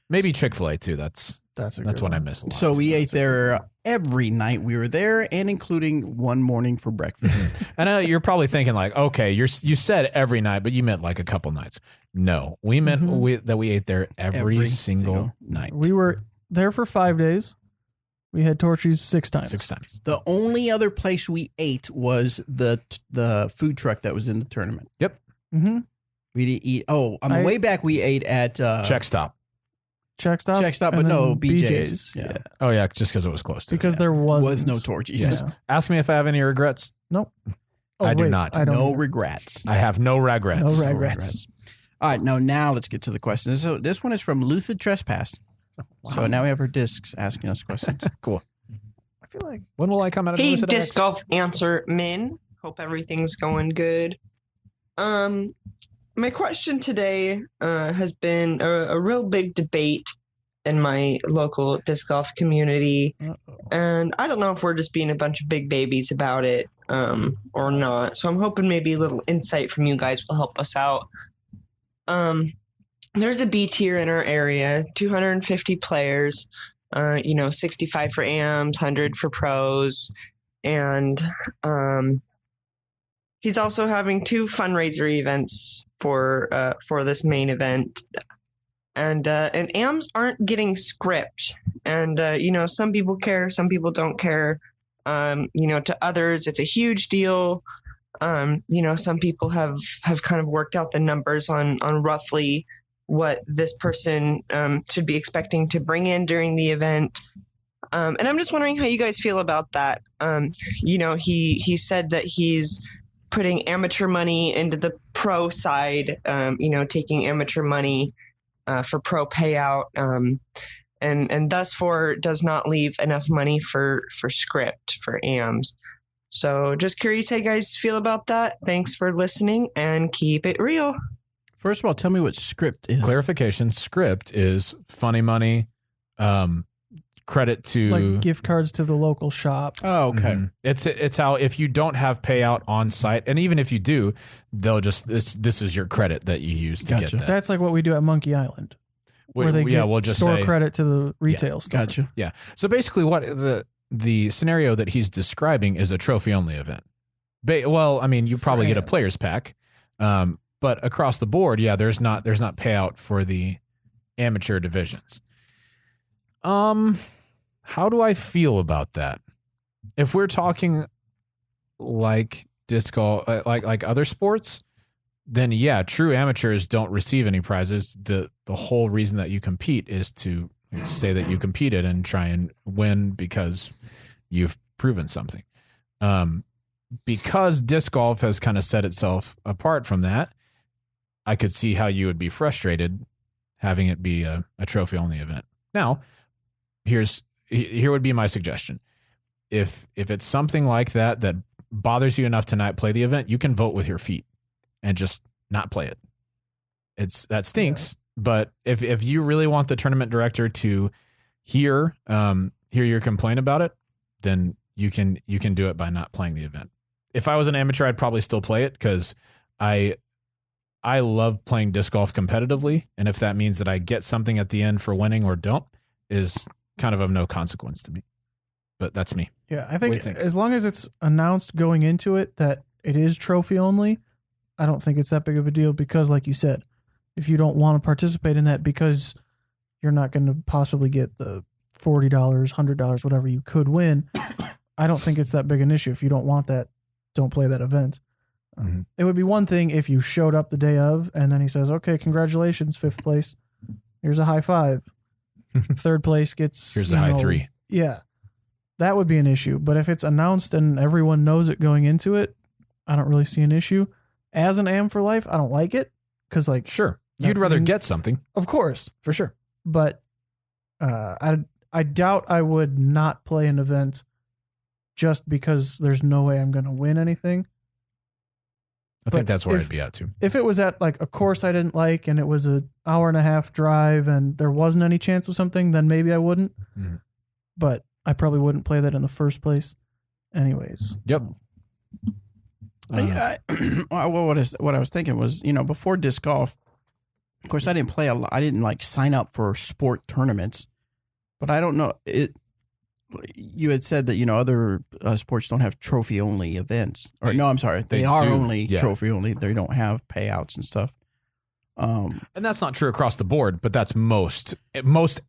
Maybe Chick-fil-A too. That's what I miss a lot. So we ate there every night we were there, and including one morning for breakfast. I know you're probably thinking like, okay, you said every night, but you meant like a couple nights. No, we meant that we ate there every single night. We were there for 5 days. We had Torchies 6 times. 6 times. The only other place we ate was the food truck that was in the tournament. Yep. Mm-hmm. We didn't eat. Oh, on the way back, we ate at Check Stop. Check Stop. Check Stop, and but no, then BJ's. Yeah. Oh yeah, just because it was close to. Because us. there Was no Torchies. Yes. Yeah. Ask me if I have any regrets. Nope. I do not. I don't No either. regrets. I have no regrets. No regrets. All right, now let's get to the questions. So this one is from Lucid Trespass. So now we have her discs asking us questions. Cool. I feel like When will I come out of Hey, Lucid disc X? golf answer min. Hope everything's going good. My question today has been a real big debate in my local disc golf community. And I don't know if we're just being a bunch of big babies about it or not. So I'm hoping maybe a little insight from you guys will help us out. There's a B tier in our area, 250 players, 65 for AMs, 100 for pros. And he's also having 2 fundraiser events for this main event. And AMs aren't getting script. And, some people care, some people don't care. To others, it's a huge deal. Some people have kind of worked out the numbers on roughly what this person should be expecting to bring in during the event. And I'm just wondering how you guys feel about that. He said that he's putting amateur money into the pro side, taking amateur money for pro payout, and thus far does not leave enough money for script for AMs. So just curious how you guys feel about that. Thanks for listening and keep it real. First of all, tell me what script is. Clarification: script is funny money. Credit to like gift cards to the local shop. Oh, okay. Mm-hmm. It's how if you don't have payout on site, and even if you do, they'll just this is your credit that you use to get that. That's like what we do at Monkey Island, where they we'll just store say, credit to the retail store. Gotcha. Yeah. So basically, what the scenario that he's describing is a trophy only event. You probably get a players pack, but across the board, there's not payout for the amateur divisions. How do I feel about that? If we're talking like disc golf, like other sports, then true amateurs don't receive any prizes. The whole reason that you compete is to say that you competed and try and win because you've proven something. Because disc golf has kind of set itself apart from that, I could see how you would be frustrated having it be a trophy only event. Now, here would be my suggestion. If it's something like that bothers you enough to not play the event, you can vote with your feet and just not play it. That stinks. Yeah. But if you really want the tournament director to hear your complaint about it, then you can do it by not playing the event. If I was an amateur, I'd probably still play it because I love playing disc golf competitively, and if that means that I get something at the end for winning or don't, is kind of no consequence to me. But that's me. Yeah, I think as long as it's announced going into it that it is trophy only, I don't think it's that big of a deal because, like you said, if you don't want to participate in that because you're not going to possibly get the $40, $100, whatever you could win, I don't think it's that big an issue. If you don't want that, don't play that event. Mm-hmm. It would be one thing if you showed up the day of and then he says, okay, congratulations, 5th place. Here's a high 5. 3rd place gets... Here's a high 3. Yeah. That would be an issue. But if it's announced and everyone knows it going into it, I don't really see an issue. As an AM for life, I don't like it. Because, sure. You'd rather get something. Of course. For sure. But I doubt I would not play an event just because there's no way I'm going to win anything. I think that's where I'd be at too. If it was at a course I didn't like and it was an hour-and-a-half drive and there wasn't any chance of something, then maybe I wouldn't. Mm-hmm. But I probably wouldn't play that in the first place anyways. Yep. What I was thinking was, before disc golf, of course, I didn't play a lot. I didn't sign up for sport tournaments, but I don't know it. You had said that other sports don't have trophy only events. Or no, I'm sorry, they are only trophy only. They don't have payouts and stuff. And that's not true across the board, but that's most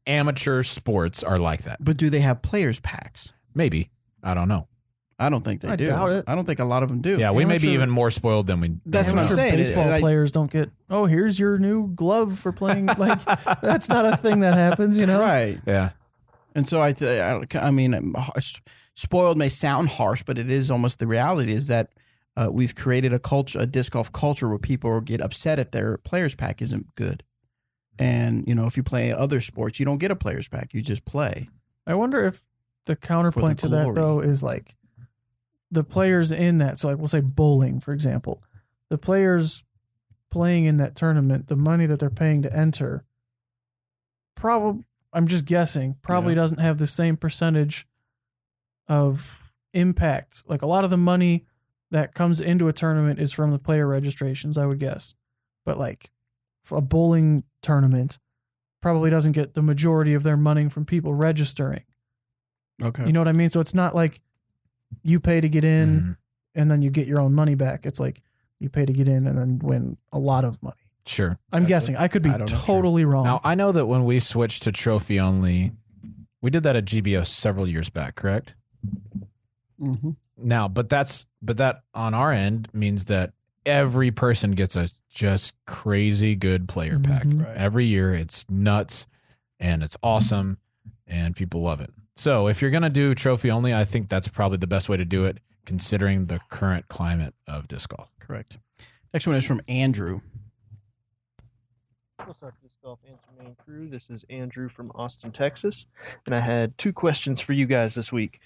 amateur sports are like that. But do they have players packs? Maybe. I don't know. I don't think they do. Doubt it. I don't think a lot of them do. Yeah, we may be even more spoiled than we. That's what I'm saying. Baseball players don't get. Oh, here's your new glove for playing. That's not a thing that happens, Right. Yeah. And so I mean, spoiled may sound harsh, but it is almost the reality is that we've created a disc golf culture where people get upset if their players pack isn't good. And, if you play other sports, you don't get a players pack. You just play. I wonder if the counterpoint to that, though, is the players in that. So we'll say bowling, for example, the players playing in that tournament, the money that they're paying to enter, I'm just guessing, probably doesn't have the same percentage of impact. Like a lot of the money that comes into a tournament is from the player registrations, I would guess. But like for a bowling tournament probably doesn't get the majority of their money from people registering. Okay. You know what I mean? So it's not like you pay to get in and then you get your own money back. It's like you pay to get in and then win a lot of money. Sure. I'm guessing. I could be totally wrong. Now, I know that when we switched to trophy only, we did that at GBO several years back, correct? Mm-hmm. Now, but that on our end means that every person gets a just crazy good player pack. Mhm. Right. Every year. It's nuts and it's awesome and people love it. So if you're going to do trophy only, I think that's probably the best way to do it considering the current climate of disc golf. Correct. Next one is from Andrew. What's up, Disc Golf Answer Main crew? This is Andrew from Austin, Texas, and I had 2 questions for you guys this week.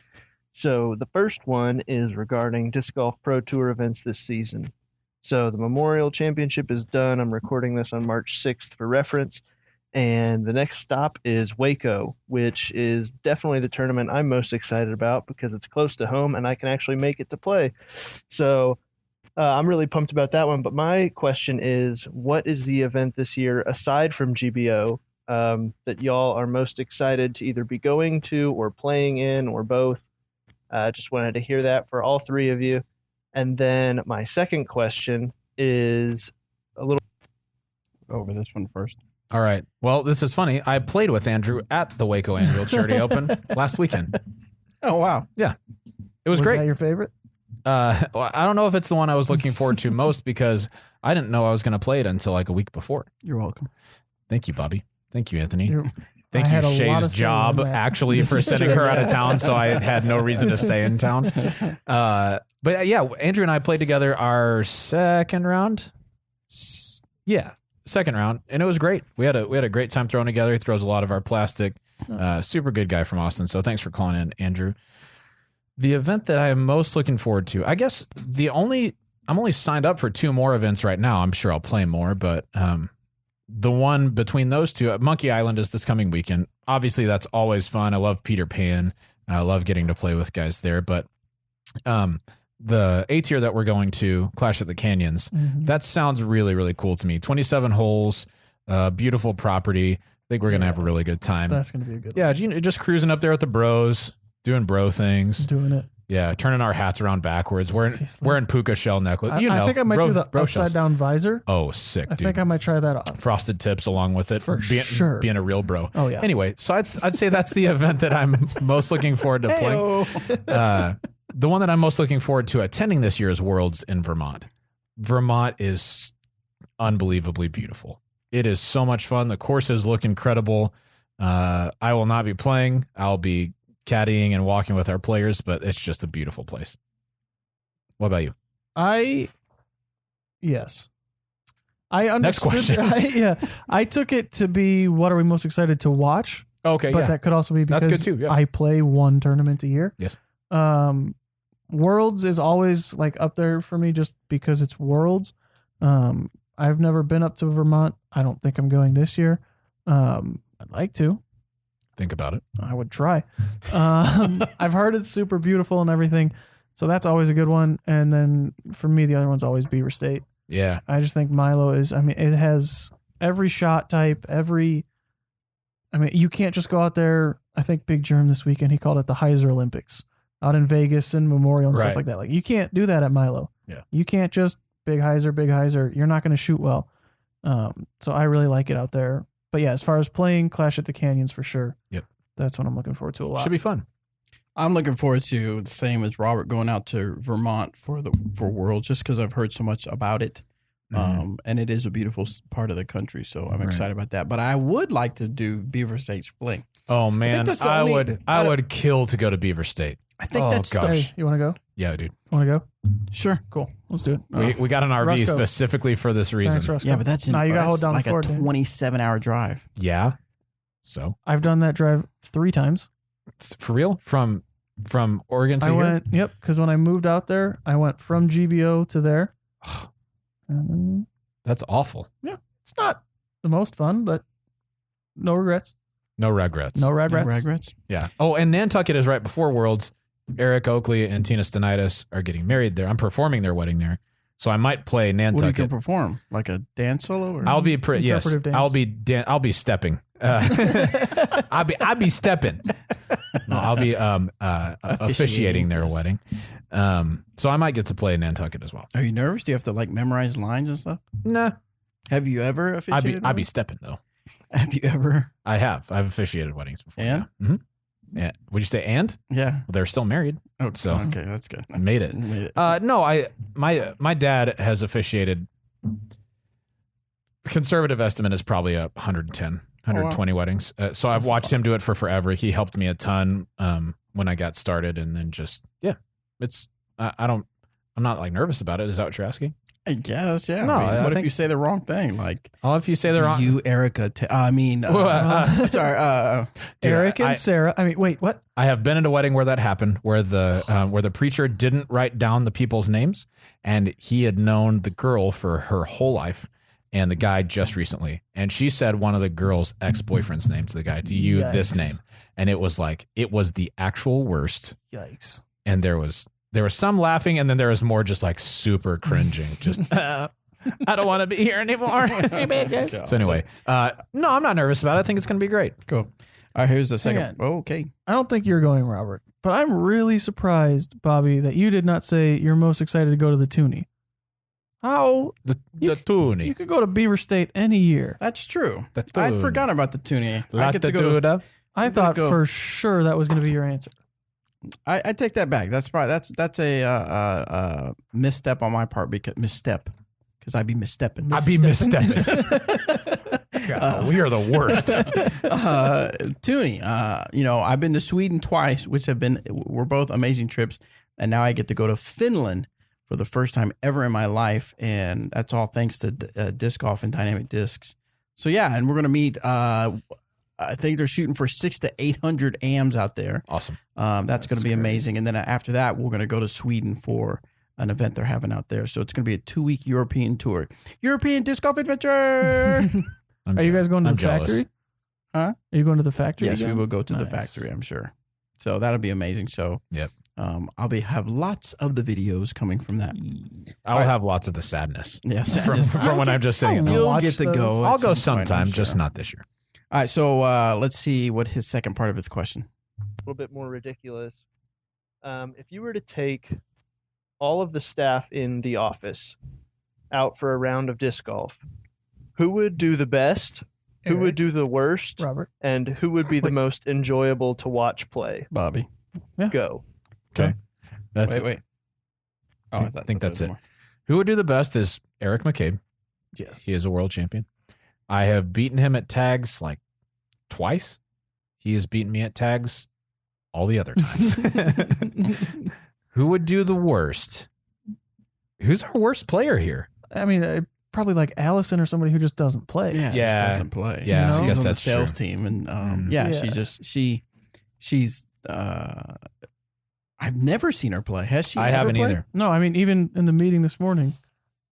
So the first one is regarding Disc Golf Pro Tour events this season. So the Memorial Championship is done. I'm recording this on March 6th for reference. And the next stop is Waco, which is definitely the tournament I'm most excited about because it's close to home and I can actually make it to play. So I'm really pumped about that one. But my question is, what is the event this year, aside from GBO, that y'all are most excited to either be going to or playing in or both? Just wanted to hear that for all 3 of you. And then my second question is a little over this one first. All right. Well, this is funny. I played with Andrew at the Waco Annual Charity Open last weekend. Oh, wow. Yeah. It was great. That your favorite? Well, I don't know if it's the one I was looking forward to most because I didn't know I was going to play it until like a week before. You're welcome. Thank you, Bobby. Thank you, Anthony. You're- Thank I you, had a lot Shay's of say job, in that. actually, This for is sending true. her out of town, so I had no reason to stay in town. But yeah, Andrew and I played together our second round. Yeah, second round, and it was great. We had a great time throwing together. He throws a lot of our plastic. Super good guy from Austin. So thanks for calling in, Andrew. The event that I am most looking forward to, I guess I'm only signed up for 2 more events right now. I'm sure I'll play more, but the one between those 2, Monkey Island is this coming weekend. Obviously, that's always fun. I love Peter Pan. I love getting to play with guys there. But the A tier that we're going to, Clash at the Canyons, that sounds really, really cool to me. 27 holes, beautiful property. I think we're going to have a really good time. That's going to be a good Yeah, just cruising up there with the bros, doing bro things. Doing it. Yeah, turning our hats around backwards, wearing puka shell necklace. I think I might do the bro upside shells. down visor. Oh, sick, I dude. think I might try that off. Frosted tips along with it. For sure. Being a real bro. Oh, yeah. Anyway, so I'd say that's the event that I'm most looking forward to playing. The one that I'm most looking forward to attending this year is Worlds in Vermont. Vermont is unbelievably beautiful. It is so much fun. The courses look incredible. I will not be playing. I'll be caddying and walking with our players, but it's just a beautiful place. What about you? Yes. I understood. Next question. I took it to be what are we most excited to watch? Okay, but yeah. that could also be because That's good too, yeah. I play 1 tournament a year. Yes. Worlds is always like up there for me just because it's Worlds. I've never been up to Vermont. I don't think I'm going this year. I'd like to. Think about it. I would try. I've heard it's super beautiful and everything. So that's always a good one. And then for me, the other one's always Beaver State. Yeah. I just think Milo is, it has every shot type, you can't just go out there. I think Big Germ this weekend, he called it the Heiser Olympics out in Vegas and Memorial and stuff like that. Like you can't do that at Milo. Yeah. You can't just big Heiser. You're not going to shoot well. So I really like it out there. But yeah, as far as playing Clash at the Canyons for sure. Yep. That's what I'm looking forward to a lot. Should be fun. I'm looking forward to the same as Robert going out to Vermont for Worlds just because I've heard so much about it. And it is a beautiful part of the country, so I'm excited about that. But I would like to do Beaver State's Fling. Oh man, I would kill to go to Beaver State. I think that's Hey, you want to go? Yeah, dude. Want to go? Sure. Cool. Let's do it. We got an RV Roscoe. specifically for this reason. Thanks, Roscoe. Yeah, but that's you gotta hold down like the fort, a 27-hour drive. Yeah. So I've done that drive 3 times. for real from Oregon to I here. went, yep, because when I moved out there, I went from GBO to there. That's awful. Yeah, it's not the most fun, but no regrets. No regrets. No regrets. No regrets. Yeah. Oh, and Nantucket is right before Worlds. Eric Oakley and Tina Stenitis are getting married there. I'm performing their wedding there. So I might play What are you Nantucket. going to perform? Like a dance solo? Or? I'll be yes. Interpretive dance. I'll be stepping. I'll be stepping. No, I'll be officiating their yes. wedding. So I might get to play Nantucket as well. Are you nervous? Do you have to like memorize lines and stuff? Nah. Have you ever officiated? I'll be stepping though. Have you ever? I've officiated weddings before. And? Yeah. Mm-hmm. Yeah. Would you say and? Yeah. Well, they're still married. Oh, So okay, that's good. I made it. You made it. No, my dad has officiated. Conservative estimate is probably 110, 120 weddings. So I've watched him do it for forever. He helped me a ton when I got started, and then just it's I'm not like nervous about it. Is that what you're asking? I guess, yeah. No, I mean, I what if think- you say the wrong thing? Like, If you say they're wrong, you, Erica. Sorry. Dude, Eric and I- Sarah. I mean, wait, what? I have been at a wedding where that happened, where the preacher didn't write down the people's names, and he had known the girl for her whole life, and the guy just recently, and she said one of the girl's ex-boyfriend's name to the guy, "Do you this Yikes. name?" And it was the actual worst, Yikes. and there was some laughing, and then there was more just like super cringing, just. I don't want to be here anymore. So anyway, no, I'm not nervous about it. I think it's going to be great. Cool. All right, here's the second. Hang Oh, okay. I don't think you're going, Robert, but I'm really surprised, Bobby, that you did not say you're most excited to go to the Toonie. How? The Toonie. You could go to Beaver State any year. That's true. The I'd Toonie. forgotten about the Toonie. I get to go to. Latitude. I I'm gonna thought go- for sure that was going to be your answer. I take that back. That's probably that's a misstep on my part because I'd be misstepping. I'd be misstepping. God, we are the worst. Toonie, I've been to Sweden twice, which were both amazing trips, and now I get to go to Finland for the first time ever in my life, and that's all thanks to disc golf and dynamic discs. So yeah, and we're gonna meet. I think they're shooting for 600 to 800 AMs out there. Awesome. That's going to be amazing. And then after that, we're going to go to Sweden for an event they're having out there. So it's going to be a 2-week European tour. European Disc Golf Adventure. Are you guys going to I'm the jealous. factory? Huh? Are you going to the factory? Yes, we again? will go to the Nice. factory, I'm sure. So that'll be amazing. So Yep. I'll have lots of the videos coming from that. I'll have lots of the sadness. Yes. From when I'm just sitting at home. You'll watch get to those. go. I'll at go some point, I'm sometime, just sure. not this year. All right. So let's see what his second part of his question. A little bit more ridiculous. If you were to take all of the staff in the office out for a round of disc golf, who would do the best? Who Eric. would do the worst? Robert. And who would be the Wait. most enjoyable to watch play? Bobby. Go. That's Wait. Oh, I think that's it. Who would do the best is Eric McCabe. Yes. He is a world champion. I have beaten him at tags like twice. He has beaten me at tags all the other times. Who would do the worst? Who's our worst player here? I mean, probably like Allison or somebody who just doesn't play. Yeah, Yeah. just doesn't play. Yeah, I she's guess on that's the sales true. team, and Mhm. yeah, Yeah. she's. I've never seen her play. Has she? I ever haven't played? either. No, I mean, even in the meeting this morning,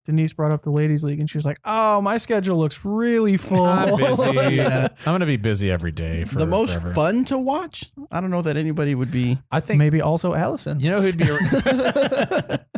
Denise brought up the ladies' league, and she was like, "Oh, my schedule looks really full." I'm busy. Yeah. I'm going to be busy every day. For The most forever. fun to watch. I don't know that anybody would be. I think. Maybe also Allison. You know who'd be?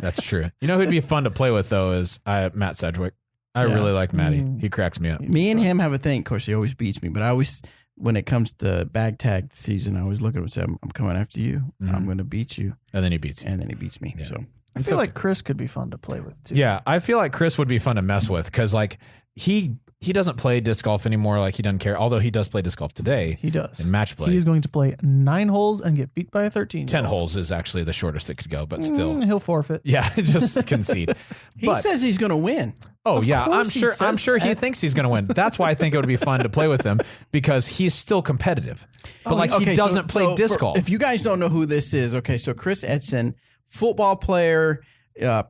That's true. You know who'd be fun to play with though is Matt Sedgwick. I Yeah. really like Matty. Mm. He cracks me up. Me and him have a thing. Of course, he always beats me, but I always, when it comes to bag tag season, I always look at him and say, "I'm coming after you. Mhm. I'm going to beat you," And then he beats you. and then he beats me. Yeah. So I feel like Chris could be fun to play with too. Yeah, I feel like Chris would be fun to mess with because like he doesn't play disc golf anymore. Like he doesn't care. Although he does play disc golf today He does. in match play. He is going to play 9 holes and get beat by a 13. 10 holes is actually the shortest it could go, but still. He'll forfeit. Yeah, just concede. he But- says he's going to win. Oh Of yeah, I'm course he sure. says I'm sure he that. thinks he's going to win. That's why I think it would be fun to play with him because he's still competitive. But like Okay, he doesn't play disc golf. If you guys don't know who this is, okay, so Chris Edson, football player,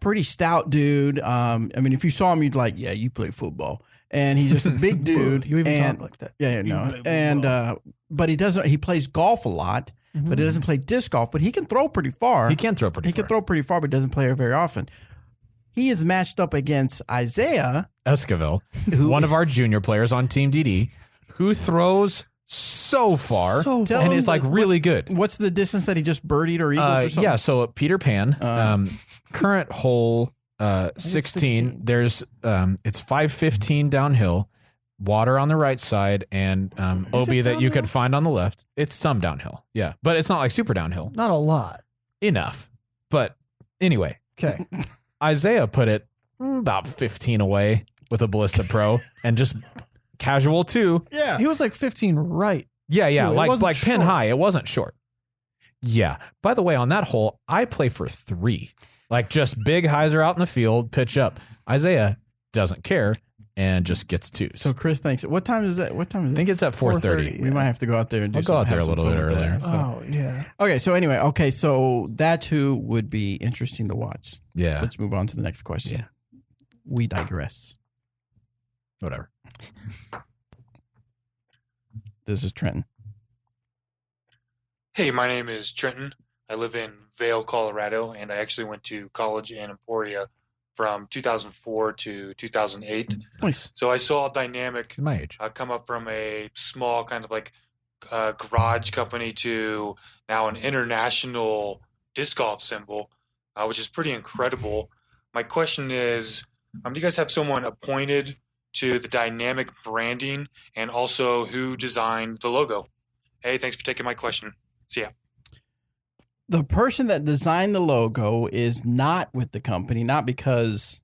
pretty stout dude. I mean, if you saw him, you'd like, yeah, you play football. And he's just a big dude. You even and, talk like that. Yeah, no. And but he doesn't. He plays golf a lot, but he doesn't play disc golf. But he can throw pretty far. he can throw pretty. He can throw pretty far, but doesn't play very often. He is matched up against Isaiah, Esquivel, who one of our junior players on Team DD, who throws so far, Tell and him it's like really good. What's the distance that he just birdied or eagled or something? Yeah, so Peter Pan, current hole 16. There's it's 515 downhill, water on the right side, and OB that you could find on the left. It's some downhill, yeah, but it's not like super downhill. Not a lot. Enough, but anyway. Okay. Isaiah put it about 15 away with a Ballista Pro, and just casual too. Yeah, he was like 15 right. Yeah, too. like pin short. high. It wasn't short. Yeah. By the way, on that hole, I play for 3. Like just big hyzer out in the field, pitch up. Isaiah doesn't care and just gets 2. So Chris thinks, what time is that? What time is it? I think it's at 4:30. We might have to go out there and do I'll go out there a little bit earlier. Oh, yeah. Okay, so anyway, so that too would be interesting to watch. Yeah. Let's move on to the next question. Yeah. We digress. Whatever. This is Trenton. Hey, my name is Trenton. I live in Vail, Colorado, and I actually went to college in Emporia from 2004 to 2008. Nice. So I saw Dynamic my age. come up from a small kind of like garage company to now an international disc golf symbol, which is pretty incredible. My question is, do you guys have someone appointed to the Dynamic branding, and also who designed the logo? Hey, thanks for taking my question. See ya. The person that designed the logo is not with the company, not because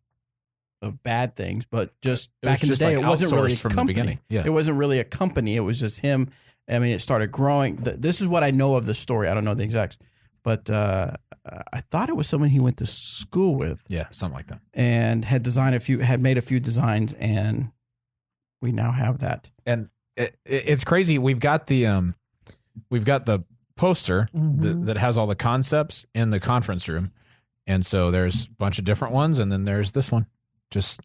of bad things, but just back in the day, it wasn't really a from company. The beginning. Yeah. It wasn't really a company. It was just him. I mean, it started growing. This is what I know of the story. I don't know the exacts, but I thought it was someone he went to school with. Yeah, something like that. And had made a few designs, and we now have that. And it's crazy. We've got the poster that has all the concepts in the conference room, and so there's a bunch of different ones, and then there's this one, just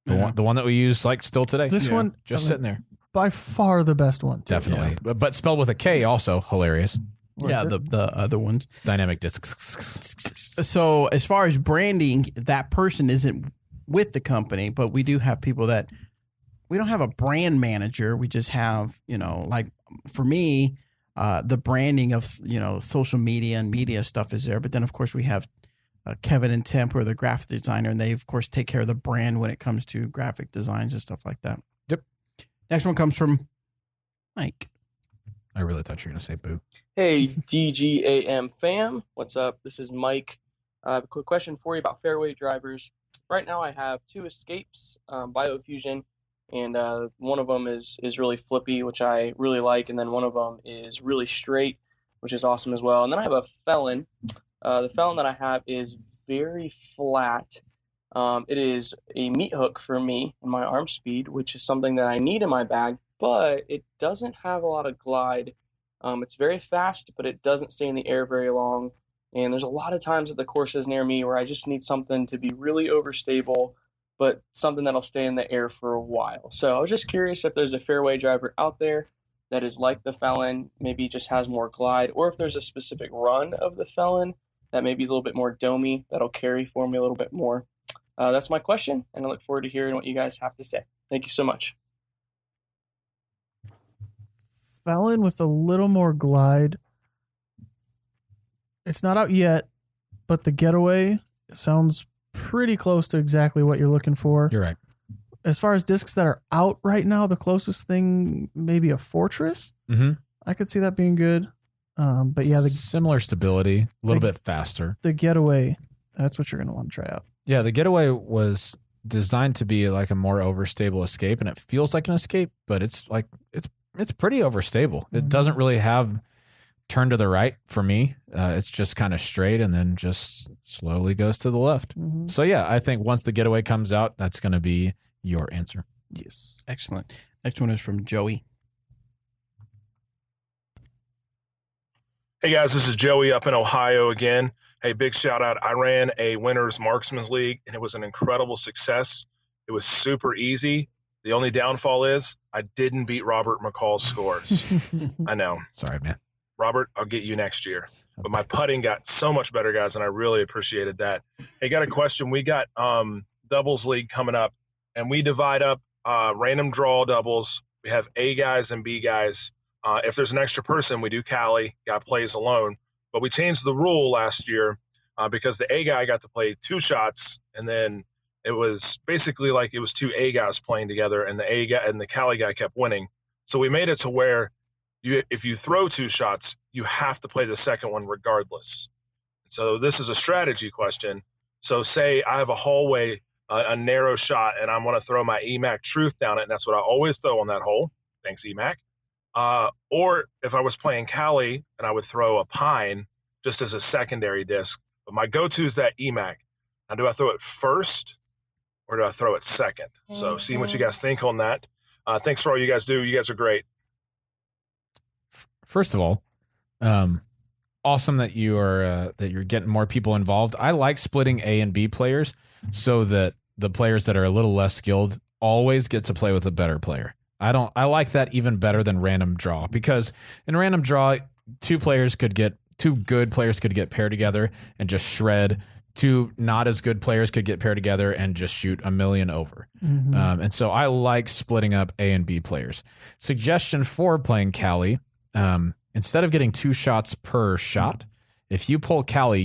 the one that we use like still today. This one just sitting there, by far the best one. Too. Definitely, but spelled with a K, also hilarious. Yeah, the other ones. Dynamic discs. So as far as branding, that person isn't with the company, but we do have people that we don't have a brand manager. We just have, like for me, the branding of, social media and media stuff is there. But then, of course, we have Kevin and Tim, who are the graphic designer, and they, of course, take care of the brand when it comes to graphic designs and stuff like that. Yep. Next one comes from Mike. I really thought you were going to say boo. Hey, DGAM fam. What's up? This is Mike. I have a quick question for you about fairway drivers. Right now I have 2 Escapes, Biofusion, and one of them is really flippy, which I really like, and then one of them is really straight, which is awesome as well. And then I have a Felon. The Felon that I have is very flat. It is a meat hook for me and my arm speed, which is something that I need in my bag, but it doesn't have a lot of glide. It's very fast, but it doesn't stay in the air very long. And there's a lot of times at the courses near me where I just need something to be really overstable, but something that'll stay in the air for a while. So I was just curious if there's a fairway driver out there that is like the Felon, maybe just has more glide, or if there's a specific run of the Felon that maybe is a little bit more domey, that'll carry for me a little bit more. That's my question, and I look forward to hearing what you guys have to say. Thank you so much. Felon with a little more glide. It's not out yet, but the Getaway sounds pretty close to exactly what you're looking for. You're right. As far as discs that are out right now, the closest thing maybe a Fortress. Mm-hmm. I could see that being good. But yeah, the similar stability, a little bit faster. The Getaway, that's what you're going to want to try out. Yeah, the Getaway was designed to be like a more overstable Escape, and it feels like an Escape, but it's pretty overstable. It doesn't really have turn to the right for me. It's just kind of straight and then just slowly goes to the left. Mm-hmm. So yeah, I think once the Getaway comes out, that's going to be your answer. Yes. Excellent. Next one is from Joey. Hey guys, this is Joey up in Ohio again. Hey, big shout out. I ran a Winners Marksman's League and it was an incredible success. It was super easy. The only downfall is I didn't beat Robert McCall's scores. I know. Sorry, man. Robert, I'll get you next year. But my putting got so much better, guys, and I really appreciated that. Hey, got a question. We got doubles league coming up, and we divide up random draw doubles We have A guys and B guys. If there's an extra person, we do Cali. Guy plays alone. But we changed the rule last year because the A guy got to play 2 shots, and then it was basically like it was 2 A guys playing together, and the A guy and the Cali guy kept winning. So we made it to where if you throw 2 shots, you have to play the second one regardless. So this is a strategy question. So say I have a hallway, a narrow shot, and I want to throw my EMAC Truth down it, and that's what I always throw on that hole. Thanks, EMAC. Or if I was playing Cali and I would throw a Pine just as a secondary disc, but my go-to is that EMAC. Now, do I throw it first or do I throw it second? So see what you guys think on that. Thanks for all you guys do. You guys are great. First of all, awesome that you're getting more people involved. I like splitting A and B players so that the players that are a little less skilled always get to play with a better player. I like that even better than random draw, because in random draw, two good players could get paired together and just shred. 2 not as good players could get paired together and just shoot a million over. Mm-hmm. And so I like splitting up A and B players. Suggestion for playing Cali, instead of getting 2 shots per shot, if you pull Cali,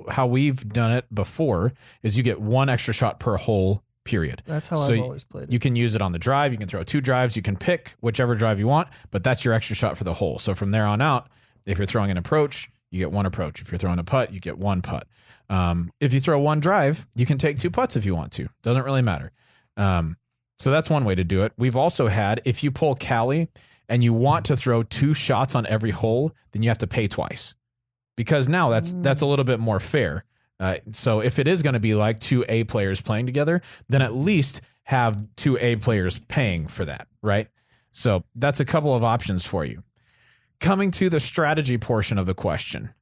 how we've done it before is you get 1 extra shot per hole, period. That's how I've always played it. You can use it on the drive. You can throw 2 drives. You can pick whichever drive you want, but that's your extra shot for the hole. So from there on out, if you're throwing an approach, you get 1 approach. If you're throwing a putt, you get 1 putt. If you throw 1 drive, you can take 2 putts if you want to. Doesn't really matter. So that's one way to do it. We've also had, if you pull Cali and you want to throw 2 shots on every hole, then you have to pay twice, because now that's a little bit more fair. So if it is going to be like 2 A players playing together, then at least have 2 A players paying for that, right? So that's a couple of options for you. Coming to the strategy portion of the question.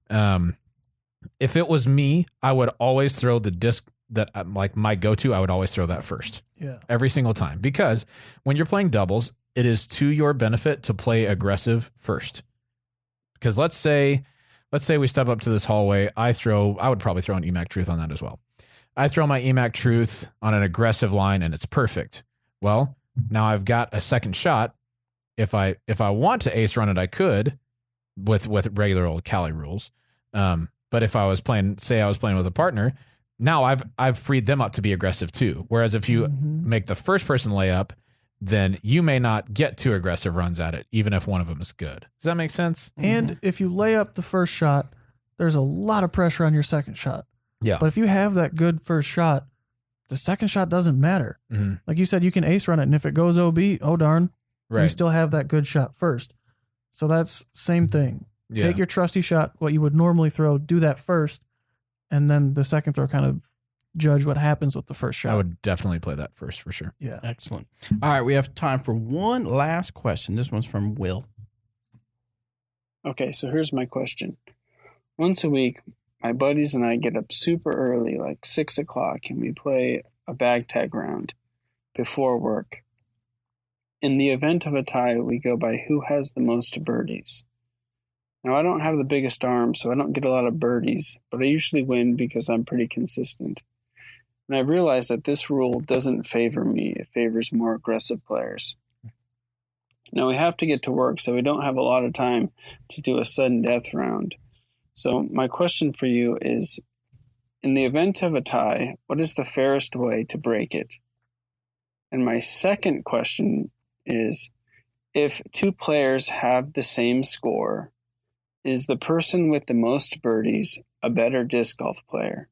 If it was me, I would always throw the disc that like my go-to. I would always throw that first. Yeah. Every single time, because when you're playing doubles, it is to your benefit to play aggressive first. Because let's say we step up to this hallway. I would probably throw an EMAC Truth on that as well. I throw my EMAC Truth on an aggressive line and it's perfect. Well, now I've got a second shot. If I want to ace run it, I could with regular old Cali rules. But if I was playing with a partner, now I've freed them up to be aggressive too. Whereas if you make the first person lay up, then you may not get 2 aggressive runs at it, even if one of them is good. Does that make sense? And if you lay up the first shot, there's a lot of pressure on your second shot. Yeah. But if you have that good first shot, the second shot doesn't matter. Mm-hmm. Like you said, you can ace run it, and if it goes OB, oh darn, right. You still have that good shot first. So that's same thing. Yeah. Take your trusty shot, what you would normally throw, do that first, and then the second throw kind of judge what happens with the first shot. I would definitely play that first for sure. Yeah. Excellent. All right, we have time for one last question. This one's from Will. Okay, so here's my question. Once a week, my buddies and I get up super early, like 6 o'clock, and we play a bag tag round before work. In the event of a tie, we go by who has the most birdies. Now, I don't have the biggest arm, so I don't get a lot of birdies, but I usually win because I'm pretty consistent. And I realized that this rule doesn't favor me. It favors more aggressive players. Now, we have to get to work, so we don't have a lot of time to do a sudden death round. So my question for you is, in the event of a tie, what is the fairest way to break it? And my second question is, if 2 players have the same score, is the person with the most birdies a better disc golf player?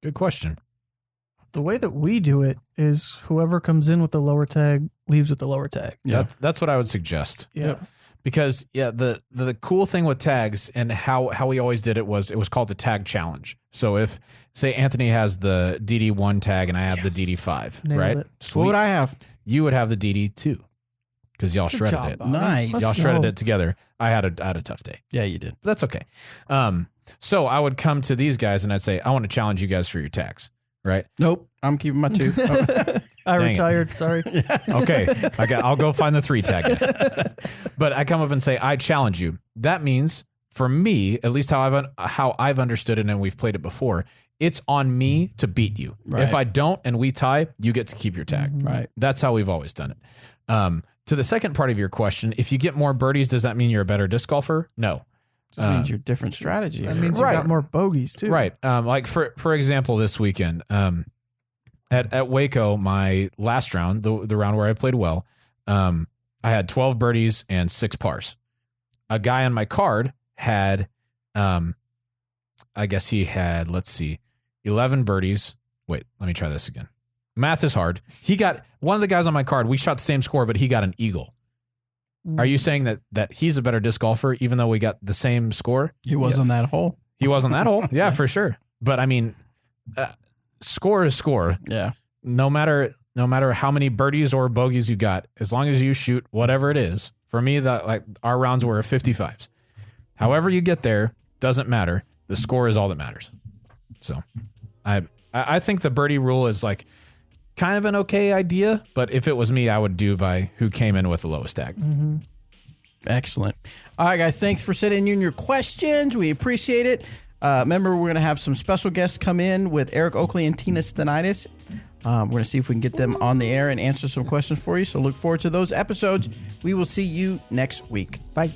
Good question. The way that we do it is whoever comes in with the lower tag leaves with the lower tag. Yeah. That's what I would suggest. Yeah. Because the cool thing with tags and how we always did it was called the tag challenge. So if say Anthony has the DD1 tag and I have the DD5, Nailed right? it. What would I have? You would have the DD2 because y'all Good shredded job, it. Bobby. Nice. Y'all shredded it together. I had a tough day. Yeah, you did. But that's okay. So I would come to these guys and I'd say, I want to challenge you guys for your tags, right? Nope. I'm keeping my 2. I Dang it. retired. Sorry. Okay, I'll go find the 3 tag. But I come up and say, I challenge you. That means for me, at least how I've understood it and we've played it before, it's on me to beat you. Right. If I don't and we tie, you get to keep your tag. Right. That's how we've always done it. To the second part of your question, if you get more birdies, does that mean you're a better disc golfer? No. Just means you're different strategy. That means you got more bogeys too. Right. Like for example, this weekend, at Waco, my last round, the round where I played well, I had 12 birdies and 6 pars. A guy on my card had, I guess he had, 11 birdies. Wait, let me try this again. Math is hard. He got one of the guys on my card. We shot the same score, but he got an eagle. Are you saying that he's a better disc golfer, even though we got the same score? He was on that hole. He was on that hole. Yeah, for sure. But I mean, score is score. Yeah. No matter how many birdies or bogeys you got, as long as you shoot whatever it is. For me, our rounds were 55s. However you get there doesn't matter. The score is all that matters. So, I think the birdie rule is like kind of an okay idea, but if it was me, I would do by who came in with the lowest tag. Mm-hmm. Excellent. All right, guys, thanks for sending in your questions. We appreciate it. Remember, we're going to have some special guests come in with Eric Oakley and Tina Stenitis. We're going to see if we can get them on the air and answer some questions for you. So look forward to those episodes. We will see you next week. Bye.